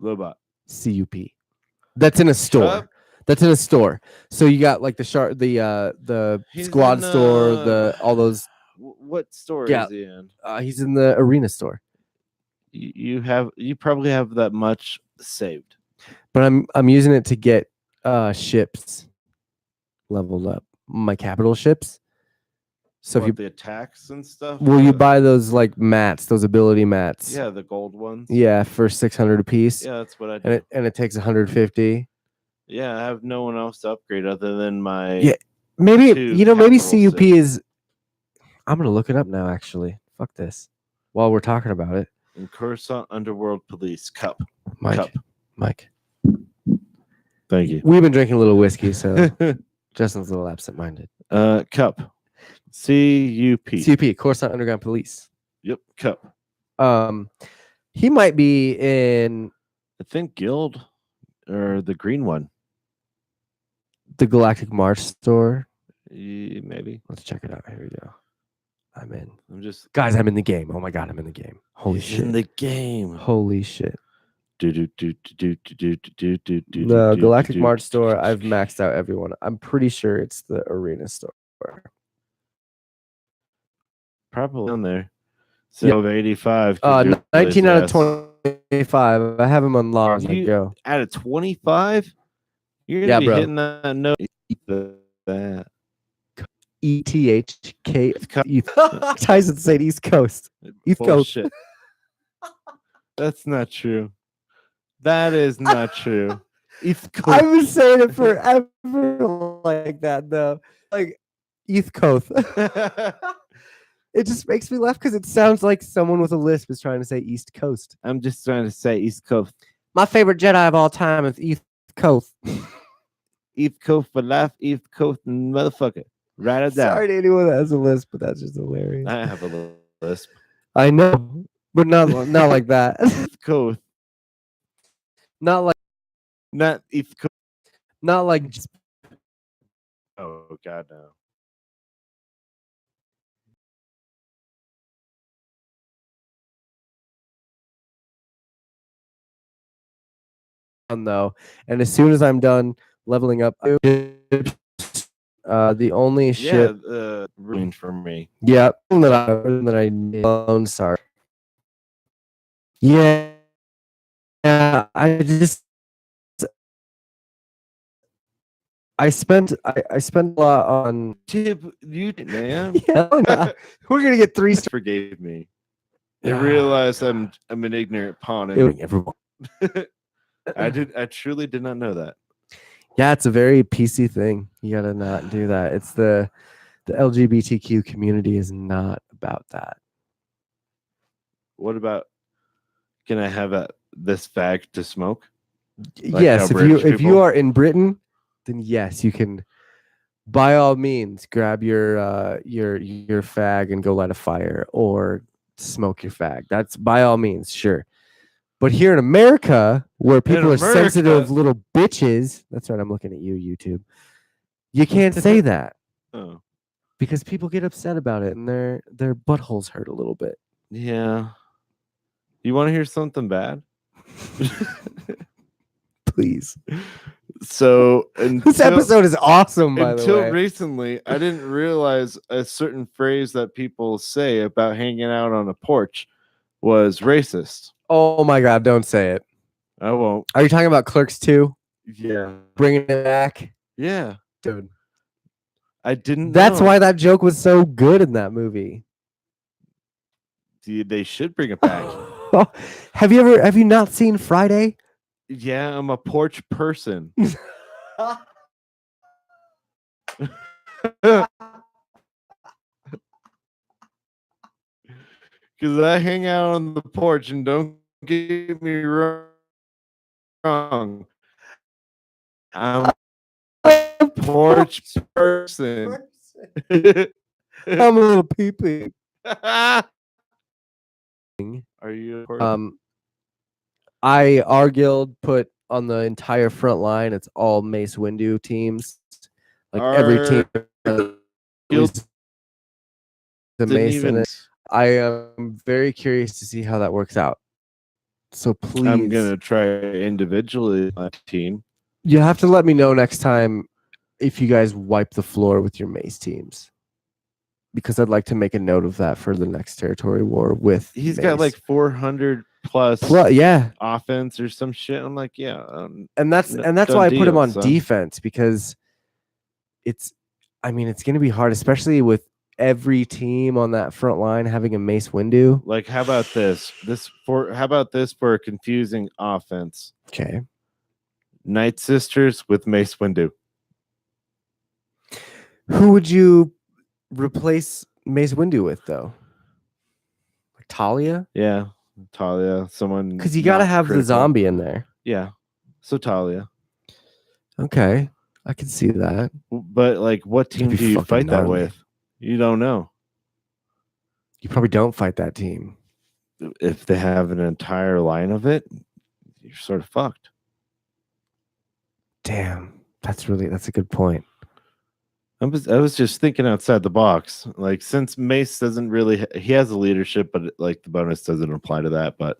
Lobot. CUP. That's in a store. up. That's in a store. So you got like the He's squad in, store, all those. What store Yeah. is he in? He's in the arena store. You probably have that much saved. But I'm using it to get ships leveled up. My capital ships. So if you the attacks and stuff. will you buy those like mats, those ability mats? Yeah, the gold ones. Yeah, for 600 a piece. Yeah, that's what I do. And it takes 150. Yeah, I have no one else to upgrade other than my Yeah, maybe two maybe capital CUP six. is. I'm gonna look it up now. Actually, fuck this. While we're talking about it, and Coruscant Underworld Police Cup. Mike. Thank you. We've been drinking a little whiskey, so Justin's a little absent-minded. Cup. CUP. CUP, Coruscant Underground Police. Yep, Cup. He might be in I think Guild or the green one. the Galactic March store. Maybe. Let's check it out. Here we go. I'm in. Guys, I'm in the game. Oh my god, I'm in the game. Holy shit. in the game. Holy shit. The The Galactic March store, I've maxed out everyone. I'm pretty sure it's the arena store. Probably on there. So 85. 19 out of 25. I have him on Lars. I go. Out of 25? You're gonna be hitting that note. That. ETHK. Tyson said East Coast. East Coast. That's not true. That is not true. East Coast. I've been saying it forever like that, though. Like East Coast. It just makes me laugh because it sounds like someone with a lisp is trying to say East Coast. I'm just trying to say East Coast. My favorite Jedi of all time is East Coast. East Coast for life, East Coast motherfucker. Write it down. Sorry to anyone that has a lisp, but that's just hilarious. I have a little lisp. I know, but not like that. East Coast. Not East Coast. Not like. Oh God, no. Though, and as soon as I'm done leveling up, the only ship range for me. Yeah, that I own. Sorry. Yeah, I spent a lot on Tip, you man. Yeah, we're gonna get 3 stars. Forgave me. I realized I'm an ignorant pawn. Everyone. I truly did not know that. Yeah, it's a very PC thing. You gotta not do that. It's the LGBTQ community is not about that. What about? Can I have this fag to smoke? Like yes, if you are in Britain, then yes, you can. By all means, grab your fag and go light a fire or smoke your fag. That's by all means, sure. But here in America, where people are sensitive little bitches, that's right. I'm looking at you, YouTube. You can't say that. Oh. Because people get upset about it and their buttholes hurt a little bit. Yeah. You want to hear something bad? Please. So this episode is awesome, by the way. Until recently, I didn't realize a certain phrase that people say about hanging out on a porch was racist. Oh my God, don't say it. I won't. Are you talking about Clerks 2? Yeah. Bringing it back? Yeah. Dude. I didn't That's know. why that joke was so good in that movie. They should bring it back. Have you not seen Friday? Yeah, I'm a porch person. Because I hang out on the porch, and don't get me wrong, I'm a porch person. I'm a little pee-pee. Are you a porch? Our guild put on the entire front line, it's all Mace Windu teams. Like every team guild the Mace in it. I am very curious to see how that works out. So please, I'm gonna try individually my team. You have to let me know next time if you guys wipe the floor with your Mace teams, because I'd like to make a note of that for the next territory war with. He's Mace. got like 400 plus yeah, offense or some shit. I'm like, yeah, and that's why I put him on defense, because it's going to be hard, especially with every team on that front line having a Mace Windu. Like, how about this? How about this for a confusing offense? Okay. Night Sisters with Mace Windu. Who would you replace Mace Windu with, though? Like Talia? Yeah, Talia. Someone Because you got to not have the critical. zombie in there. Yeah, so Talia. Okay. I can see that. But like, what team be do you fucking fight that gnarly. with? You don't know. You probably don't fight that team. If they have an entire line of it, you're sort of fucked. Damn. That's a good point. I was just thinking outside the box. Like, since Mace doesn't really, he has a leadership, but like the bonus doesn't apply to that. But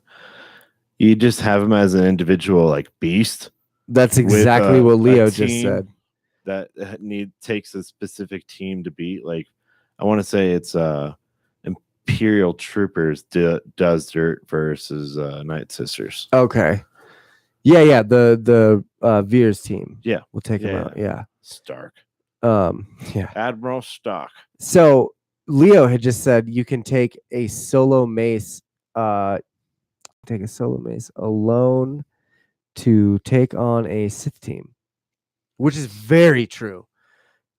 you just have him as an individual, like beast. That's with, exactly what a Leo just team said. That takes a specific team to beat. Like, I want to say it's Imperial Troopers does dirt versus Night Sisters. Okay. Yeah. The Veers team. Yeah, We'll take him out. Yeah. Stark. Yeah. Admiral Stark. So Leo had just said you can take a solo Mace, alone to take on a Sith team, which is very true.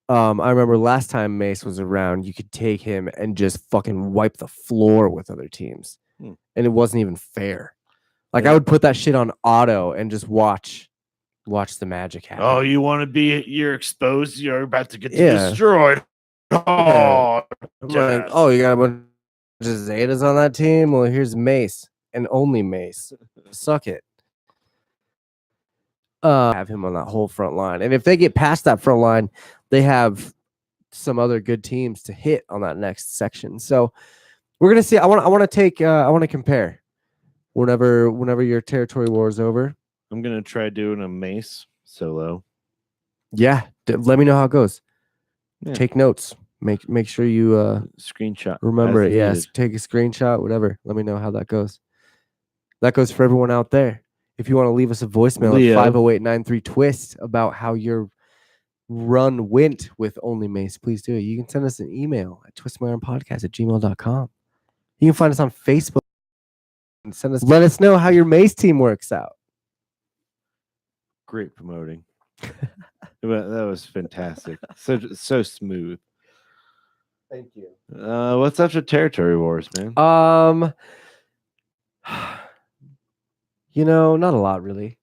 I remember last time Mace was around, you could take him and just fucking wipe the floor with other teams, and it wasn't even fair. Like, I would put that shit on auto and just watch the magic happen. Oh, you're exposed. You're about to get destroyed. Oh, I'm like, oh, you got a bunch of Zetas on that team? Well, here's Mace and only Mace. Suck it. Have him on that whole front line. And if they get past that front line, they have some other good teams to hit on that next section. So we're gonna see. I want to compare whenever your territory war is over. I'm gonna try doing a Mace solo. Yeah, let me know how it goes. Yeah. Take notes. Make sure you Screenshot. remember as it. Yes, needed. take a screenshot, whatever. Let me know how that goes. That goes for everyone out there. If you want to leave us a voicemail Leo. at 508-93-TWIST about how your run went with Only Mace, please do it. You can send us an email at twistmyarmpodcast@gmail.com. You can find us on Facebook and let us know how your Mace team works out. Great promoting. That was fantastic. So smooth. Thank you. What's after territory wars, man? Not a lot really.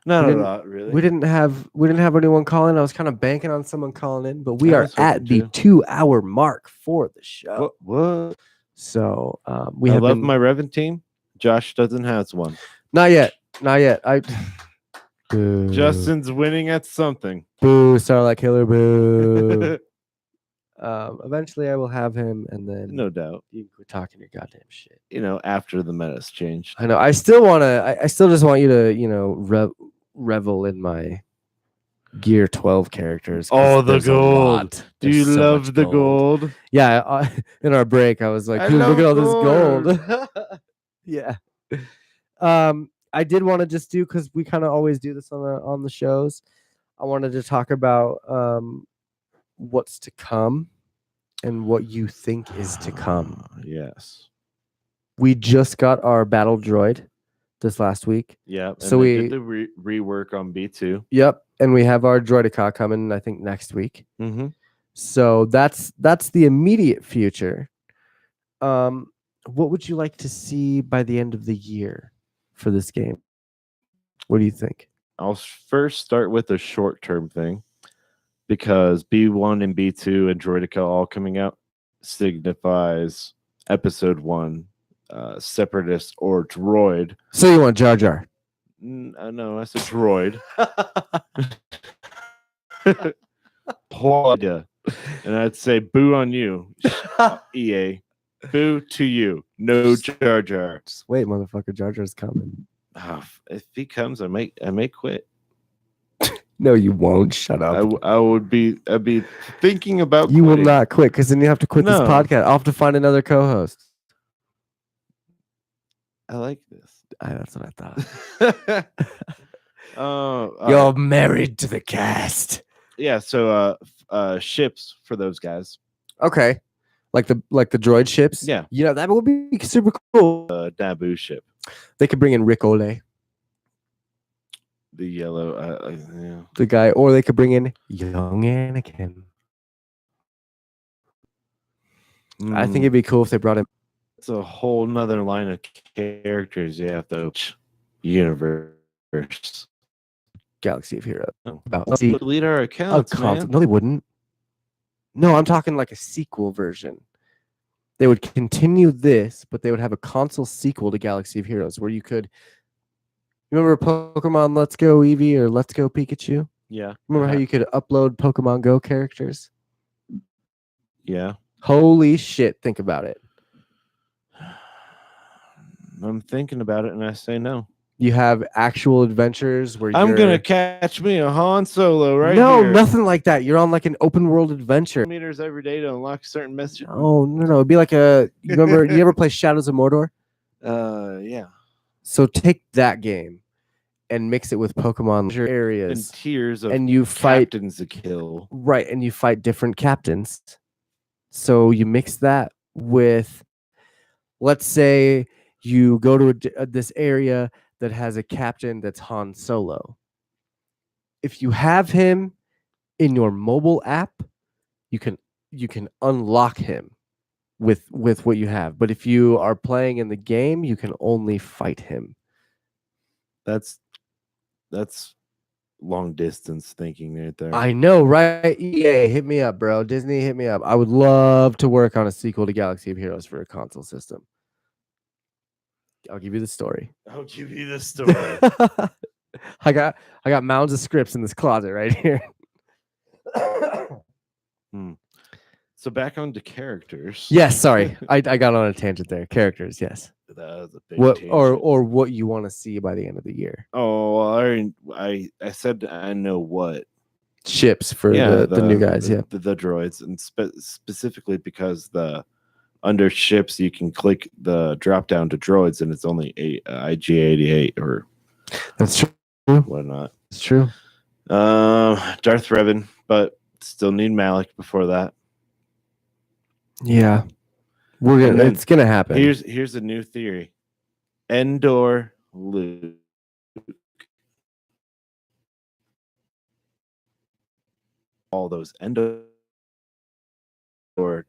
Not a lot, really. We didn't have anyone call in. I was kind of banking on someone calling in, but we I are was hoping at the to. 2-hour mark for the show. What? So I have love been, my Revan team. Josh doesn't have one. not yet. Boo. Justin's winning at something. Boo, Starlight Killer, boo. Eventually I will have him, and then No doubt. you can quit talking your goddamn shit. After the meta's changed. I know. I still just want you to, revel in my Gear 12 characters. 'cause Oh, the there's a gold. lot. Do There's you so love much the gold? Yeah. In our break, I was like, I dude, look at all love this gold. Yeah. I did want to just do, because we kind of always do this on the shows. I wanted to talk about what's to come and what you think is to come. Yes. We just got our battle droid this last week. Yeah. So we we did the rework on B2. Yep, and we have our droidicon coming, I think, next week. Mm-hmm. So that's the immediate future. What would you like to see by the end of the year for this game? What do you think? I'll first start with a short-term thing, because B1 and B2 and Droidica all coming out signifies episode 1, Separatist or Droid. So you want Jar Jar? No, that's a droid. Yeah. And I'd say boo on you, EA. Boo to you. No Jar Jar. Just wait, motherfucker. Jar Jar's coming. If he comes, I may quit. No, you won't. Shut up. I'd be thinking about You will quitting. not quit, because then you have to quit this No. podcast. I'll have to find another co-host. I like this. That's what I thought. You're You're married to the cast. yeah. So ships for those guys. Okay. Like the droid ships? Yeah. Yeah, that would be super cool. Naboo ship, They could bring in Rick Ole, the yellow. Yeah. the guy, or they could bring in young Anakin. I think it'd be cool if they brought him. It's a whole nother line of characters you have to universe. Galaxy of Heroes. Oh. About Delete our a accounts, console. man. No, they wouldn't. No, I'm talking like a sequel version. They would continue this, but they would have a console sequel to Galaxy of Heroes where you could. Remember Pokemon Let's Go Eevee or Let's Go Pikachu? Yeah. Remember how you could upload Pokemon Go characters? Yeah. Holy shit, think about it. I'm thinking about it and I say no. You have actual adventures where I'm you're... gonna catch me a Han Solo right No, here. nothing like that. You're on like an open world adventure. Meters every day to unlock certain messages. Oh, no. It'd be like a... You remember, you ever play Shadows of Mordor? Yeah. So take that game and mix it with Pokemon areas. And tiers of And you fight... captains to kill. Right, and you fight different captains. So you mix that with... Let's say you go to this area that has a captain that's Han Solo. If you have him in your mobile app, you can unlock him with what you have. But if you are playing in the game, you can only fight him. That's long distance thinking right there. I know, right? EA, hit me up, bro. Disney, hit me up. I would love to work on a sequel to Galaxy of Heroes for a console system. I'll give you the story. I'll give you the story. I got mounds of scripts in this closet right here. So back on to characters. Yes, sorry. I got on a tangent there. Characters, yes. That was a big What tangent. or what you want to see by the end of the year. Oh, I said I know what. Ships for the new guys, the droids, and specifically because under ships you can click the drop down to droids, and it's only IG-88 or That's true. whatnot. It's true. Darth Revan, but still need Malik before that. Yeah. It's gonna happen. Here's a new theory. Endor Luke. All those Endor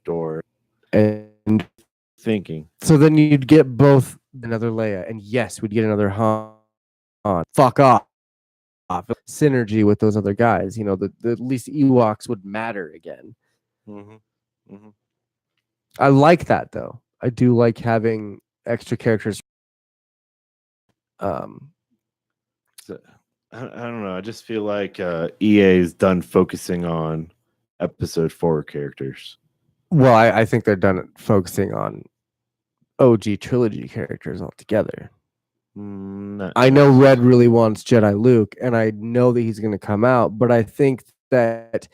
door And thinking. so then you'd get both another Leia, and yes, we'd get another Han. Fuck off. Synergy with those other guys. You know, the at least Ewoks would matter again. Mm-hmm. Mm-hmm. I like that though. I do like having extra characters. So, I don't know. I just feel like EA is done focusing on episode 4 characters. Well, I think they're done focusing on OG trilogy characters altogether. I know Red really wants Jedi Luke, and I know that he's going to come out, but I think that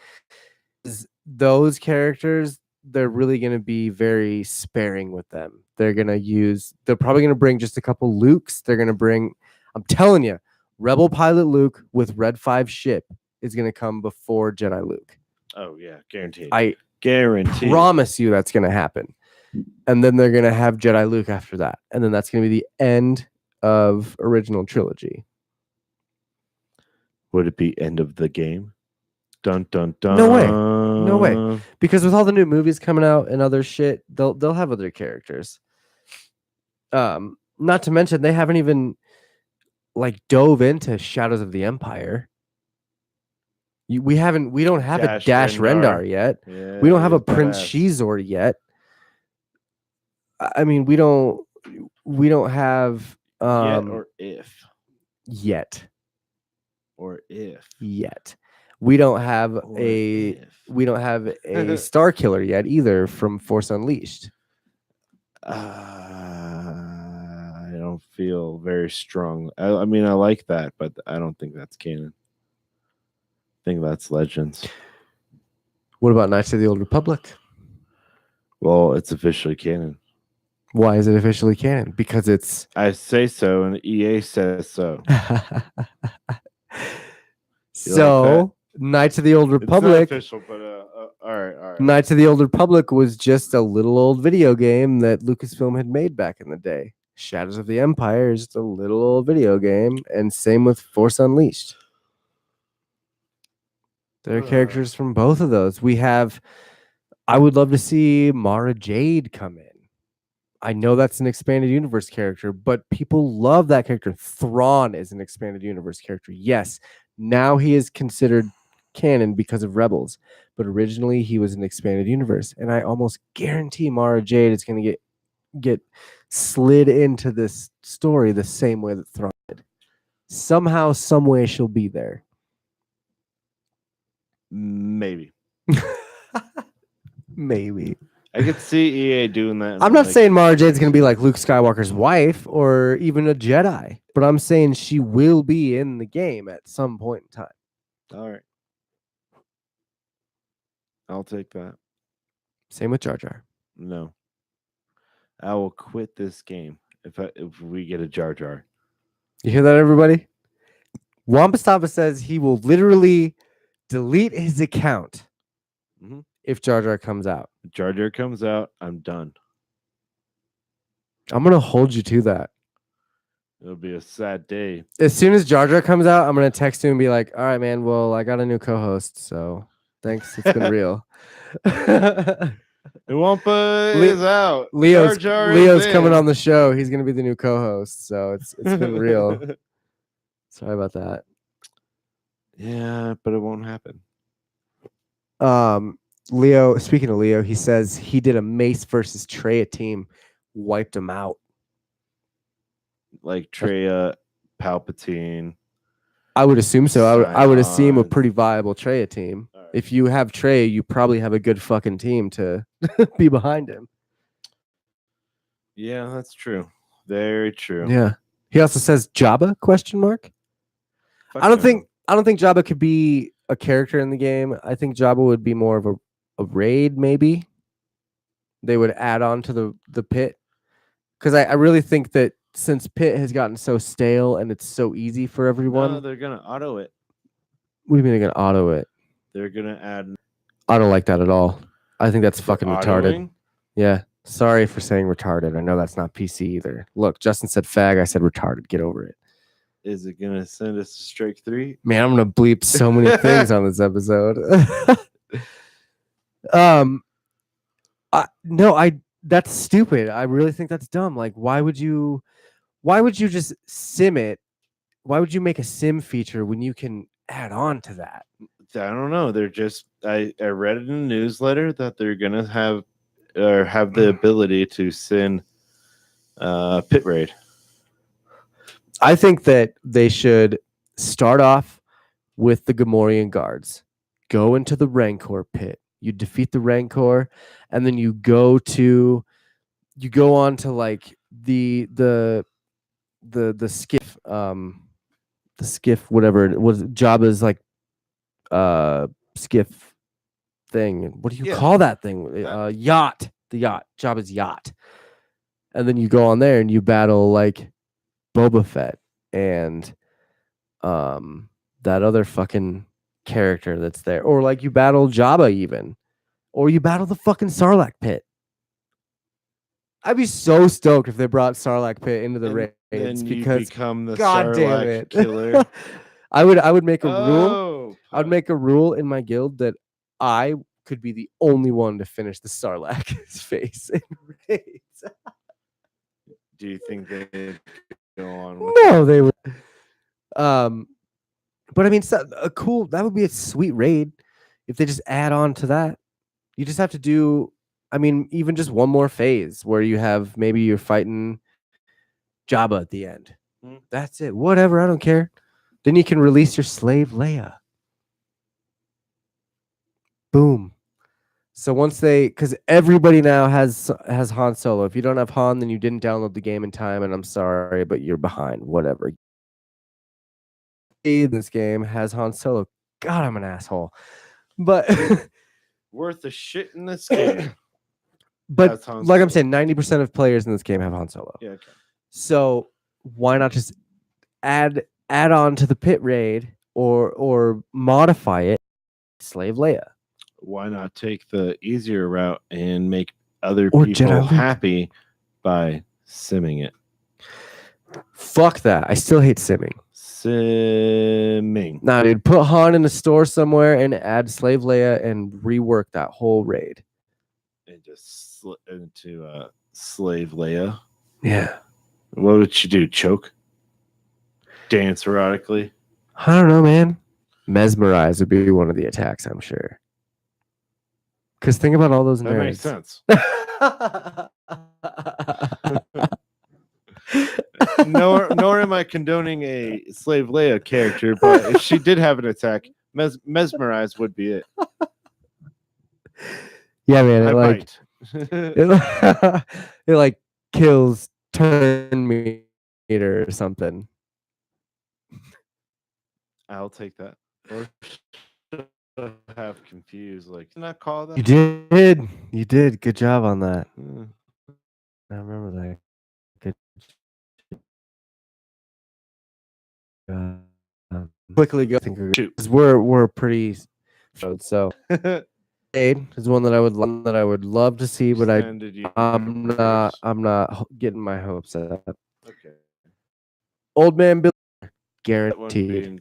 those characters, they're really going to be very sparing with them. They're probably going to bring just a couple Lukes. They're going to bring, I'm telling you, Rebel pilot Luke with Red 5 ship is going to come before Jedi Luke. Oh, yeah, guaranteed. I guarantee. Promise you that's going to happen. And then they're going to have Jedi Luke after that. And then that's going to be the end of original trilogy. Would it be end of the game? Dun dun dun. No way. Because with all the new movies coming out and other shit, they'll have other characters. Not to mention they haven't even like dove into Shadows of the Empire. We don't have a Dash Rendar yet. Yeah, we don't have a Prince Shizor yet. I mean, we don't have yet. We don't have we don't have a Star Killer yet either from Force Unleashed. I don't feel very strong. I mean, I like that, but I don't think that's canon. I think that's Legends. What about Knights of the Old Republic? Well, it's officially canon. Why is it officially canon? Because it's... I say so, and EA says so. So, like Knights of the Old Republic... It's not official, but all right. right. Knights of the Old Republic was just a little old video game that Lucasfilm had made back in the day. Shadows of the Empire is just a little old video game, and same with Force Unleashed. There are characters from both of those. I would love to see Mara Jade come in. I know that's an expanded universe character, but people love that character. Thrawn is an expanded universe character. Yes, now he is considered canon because of Rebels, but originally he was an expanded universe, and I almost guarantee Mara Jade is going to get slid into this story the same way that Thrawn did. Somehow, some way, she'll be there. Maybe. Maybe. I could see EA doing that. I'm not saying Mara Jade's going to be like Luke Skywalker's wife or even a Jedi, but I'm saying she will be in the game at some point in time. All right. I'll take that. Same with Jar Jar. No. I will quit this game if we get a Jar Jar. You hear that, everybody? Wampastapa says he will literally delete his account if Jar Jar comes out. If Jar Jar comes out, I'm done. I'm going to hold you to that. It'll be a sad day. As soon as Jar Jar comes out, I'm going to text him and be like, all right, man, well, I got a new co-host, so thanks. It's been real. Wampa is out. Leo's Jar Jar is coming in. on the show. He's going to be the new co-host, so it's been real. Sorry about that. Yeah, but it won't happen. Leo, speaking of Leo, he says he did a Mace versus Traya team, wiped him out. Like Traya, Palpatine. I would assume so. I would assume a Sion. pretty viable Traya team. All right. If you have Traya, you probably have a good fucking team to be behind him. Yeah, that's true. Very true. Yeah. He also says Jabba ? Fuck I don't no. think Jabba could be a character in the game. I think Jabba would be more of a raid, maybe. They would add on to the pit. Because I really think that since pit has gotten so stale and it's so easy for everyone. No, they're gonna auto it. What do you mean they're gonna auto it? They're gonna add. I don't like that at all. I think that's fucking retarded. Autoing? Yeah. Sorry for saying retarded. I know that's not PC either. Look, Justin said fag. I said retarded. Get over it. Is it gonna send us to strike 3? Man, I'm gonna bleep so many things on this episode. That's stupid. I really think that's dumb. Like, why would you just sim it? Why would you make a sim feature when you can add on to that? I don't know. They're just. I read in a newsletter that they're gonna have the ability to send pit raid. I think that they should start off with the Gamorrean guards. Go into the Rancor pit. You defeat the Rancor, and then you go on to like the skiff, the skiff, whatever it was, Jabba's like skiff thing. What do you call that thing? Yacht. The yacht. Jabba's yacht. And then you go on there and you battle like Boba Fett and that other fucking character that's there, or like you battle Jabba even, or you battle the fucking Sarlacc pit. I'd be so stoked if they brought Sarlacc pit into the raids Then you because become the God damn Sarlacc it, killer. I would make a rule. I would Oh, make a rule in my guild that I could be the only one to finish the Sarlacc's face in raids. do you think they go on? With No, they would. But I mean, that would be a sweet raid if they just add on to that. You just have to do, I mean, even just one more phase where you have maybe you're fighting Jabba at the end. That's it. Whatever, I don't care. Then you can release your slave Leia. Boom. So once because everybody now has Han Solo. If you don't have Han, then you didn't download the game in time, and I'm sorry, but you're behind. Whatever. This game has Han Solo. God, I'm an asshole. But Worth the shit in this game. but That's Han like I'm Solo. saying, 90% of players in this game have Han Solo. Yeah, okay. So why not just add on to the pit raid or modify it, Slave Leia? why not take the easier route and make other Or people Jedi Luke. happy by simming it? Fuck that. I still hate simming. Simming. Nah, dude, put Han in a store somewhere and add Slave Leia and rework that whole raid. And just slip into Slave Leia. Yeah. What would she do? Choke? Dance erotically? I don't know, man. Mesmerize would be one of the attacks, I'm sure. Because think about all those That makes nerds. sense. Nor am I condoning a Slave Leia character, but if she did have an attack, Mesmerize would be it. Yeah, man. I It like bite. it like kills turn meter or something. I'll take that. Or have confused. Like, didn't I call that? You did. Good job on that. Mm. I remember that. Good. Quickly go. Shoot. We're pretty. So Aid is one that I would love to see, but Extended universe. I'm not getting my hopes up. Okay. Old Man Billy, That one guaranteed.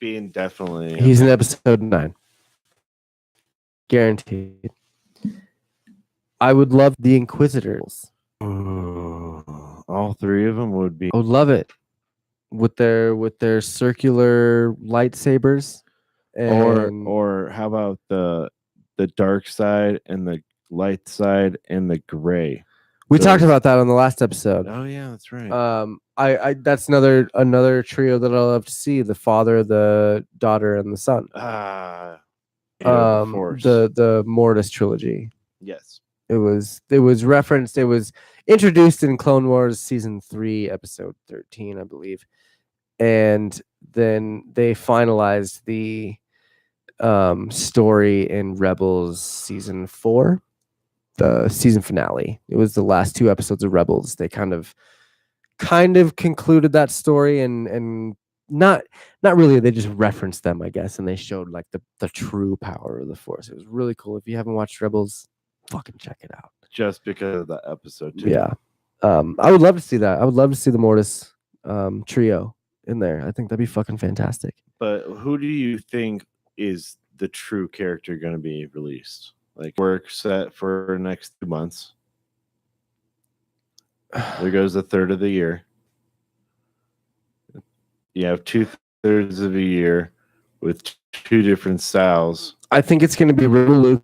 being definitely. He's in episode 9. Guaranteed. I would love the Inquisitors. All three of them would be. I would love it with their circular lightsabers. And Or how about the dark side and the light side and the gray? we talked about that on the last episode. Oh yeah, that's right. I that's another trio that I love to see: the father, the daughter, and the son. The Mortis trilogy. Yes. It was referenced. It was introduced in Clone Wars season 3, episode 13, I believe, and then they finalized the story in Rebels season 4, the season finale. It was the last 2 episodes of Rebels. They kind of concluded that story and not really. They just referenced them, I guess, and they showed like the true power of the Force. It was really cool. If you haven't watched Rebels, fucking check it out. Just because of that episode too. Yeah. I would love to see that. I would love to see the Mortis trio in there. I think that'd be fucking fantastic. But who do you think is the true character going to be released? Like, work set for the next 2 months. There goes a third of the year. You have 2/3 of a year with 2 different styles. I think it's going to be Rebel Luke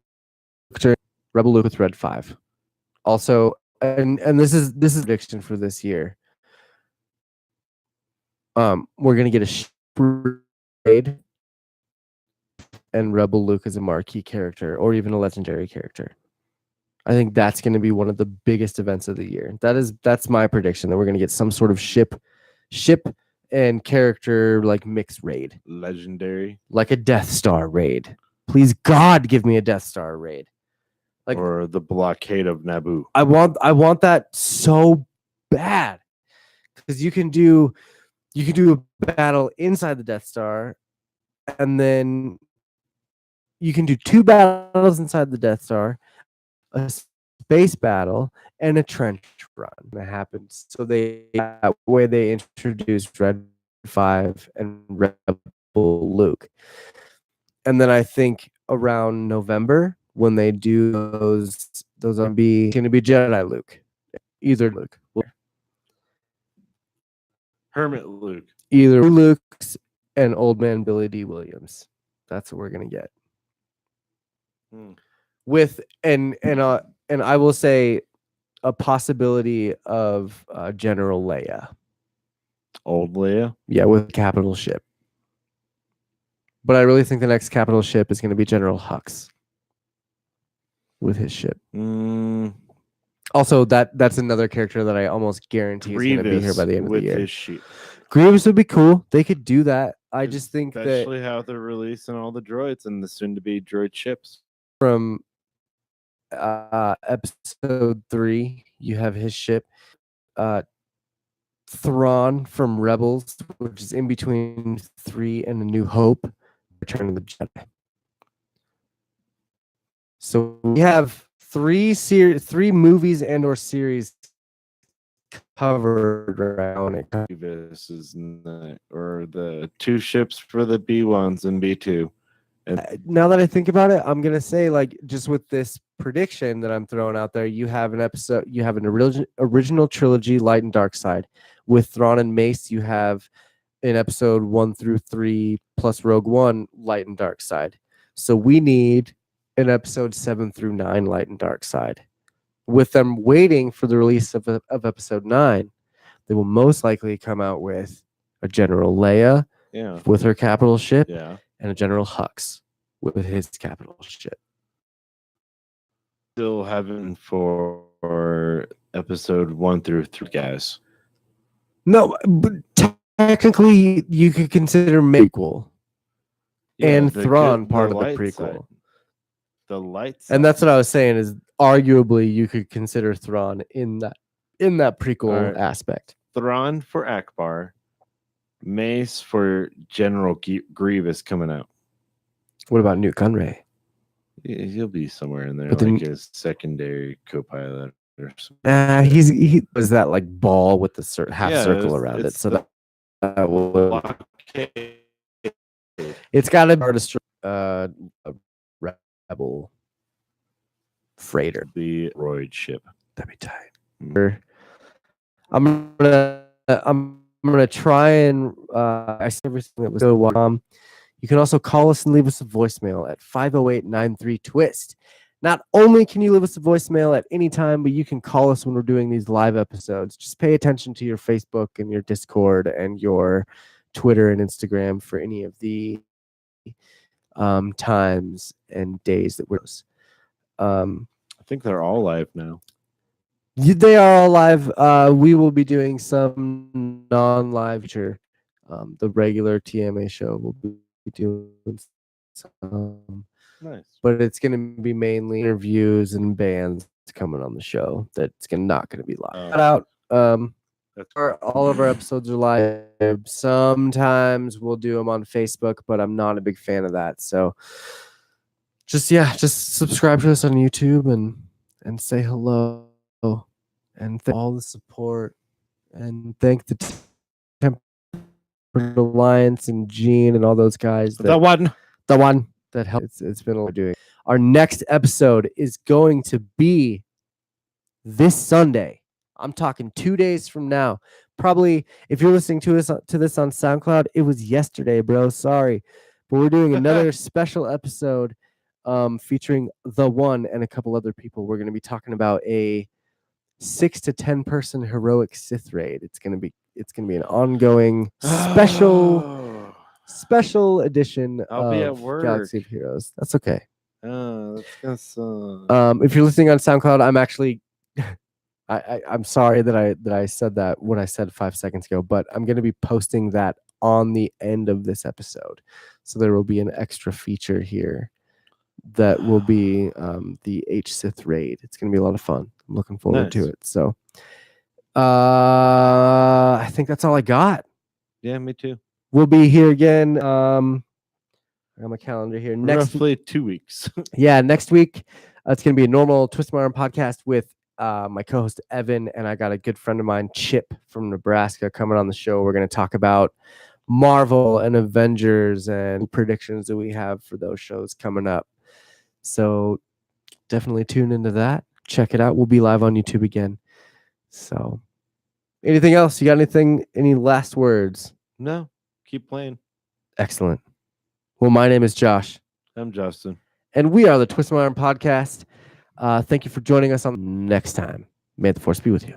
with Red 5. Also, and this is prediction for this year. We're going to get a raid, and Rebel Luke is a marquee character or even a legendary character. I think that's going to be one of the biggest events of the year. That's my prediction, that we're going to get some sort of ship and character like mixed raid. Legendary. Like a Death Star raid. Please God, give me a Death Star raid. Like, or the blockade of Naboo. I want that so bad. Because you can do a battle inside the Death Star, and then you can do 2 battles inside the Death Star, a space battle, and a trench run that happens. So that way they introduced Red 5 and Rebel Luke. And then I think around November, when they do those are going to be Jedi Luke. Either Luke. Hermit Luke. Either Luke's and Old Man Billy D. Williams. That's what we're going to get. With and I will say a possibility of General Leia. Old Leia? Yeah, with capital ship. But I really think the next capital ship is going to be General Hux with his ship. Also, that's another character that I almost guarantee is going to be here by the end of the year. His ship. Grievous would be cool. They could do that. I just think especially how they're releasing all the droids and the soon-to-be droid ships. From episode 3, you have his ship. Thrawn from Rebels, which is in between 3 and A New Hope. Return of the Jedi. So we have three movies and or series covered around it. This is or the 2 ships for the B1s and B2. Now that I think about it, I'm gonna say, like, just with this prediction that I'm throwing out there, you have an original trilogy, Light and Dark Side. With Thrawn and Mace, you have in episode 1 through 3 plus Rogue One, Light and Dark Side. So we need an episode 7 through 9, Light and Dark Side. With them waiting for the release of episode 9, they will most likely come out with a General Leia with her capital ship and a General Hux with his capital ship. Still having for episode 1 through 3, guys. No, but technically you could consider prequel and Thrawn part of the prequel. Side. The light side. And that's what I was saying, is arguably you could consider Thrawn in that prequel aspect. Thrawn for Akbar, Mace for General Grievous coming out. What about Newt Gunray? He'll be somewhere in there, But like a secondary co-pilot or something. He was that like ball with the half circle around it. So that will. It's got to be a rebel freighter. The droid ship. That'd be tight. I'm gonna try and I see everything that was good. You can also call us and leave us a voicemail at 508-93-TWIST. Not only can you leave us a voicemail at any time, but you can call us when we're doing these live episodes. Just pay attention to your Facebook and your Discord and your Twitter and Instagram for any of the times and days that we're. I think they're all live now. They are all live. We will be doing some non-live. The regular TMA show will be doing some. Nice. But it's going to be mainly interviews and bands coming on the show. That's not going to be live. Shout out. All of our episodes are live. Sometimes we'll do them on Facebook, but I'm not a big fan of that. So just subscribe to us on YouTube and say hello and all the support and thank the Tempered Alliance and Gene and all those guys. The one that helped. It's been a lot doing. Our next episode is going to be this Sunday. I'm talking 2 days from now. Probably, if you're listening to this on SoundCloud, it was yesterday, bro. Sorry. But we're doing another special episode featuring The One and a couple other people. We're going to be talking about a 6 to 10 person heroic Sith raid. It's going to be an ongoing special edition I'll be at of work. Galaxy of Heroes. That's okay. That's gonna suck. If you're listening on SoundCloud, I'm actually I'm sorry that I said that what I said 5 seconds ago, but I'm going to be posting that on the end of this episode. So there will be an extra feature here that will be the H Sith raid. It's going to be a lot of fun. I'm looking forward to it. So I think that's all I got. Yeah, me too. We'll be here again. I got my calendar here. Roughly 2 weeks. Yeah, next week it's going to be a normal Twist My Arm podcast with my co-host Evan, and I got a good friend of mine, Chip from Nebraska, coming on the show. We're going to talk about Marvel and Avengers and predictions that we have for those shows coming up. So definitely tune into that. Check it out. We'll be live on YouTube again. So anything else? You got anything? Any last words? No. Keep playing. Excellent. Well, my name is Josh. I'm Justin. And we are the Twist My Arm podcast. Thank you for joining us on next time. May the Force be with you.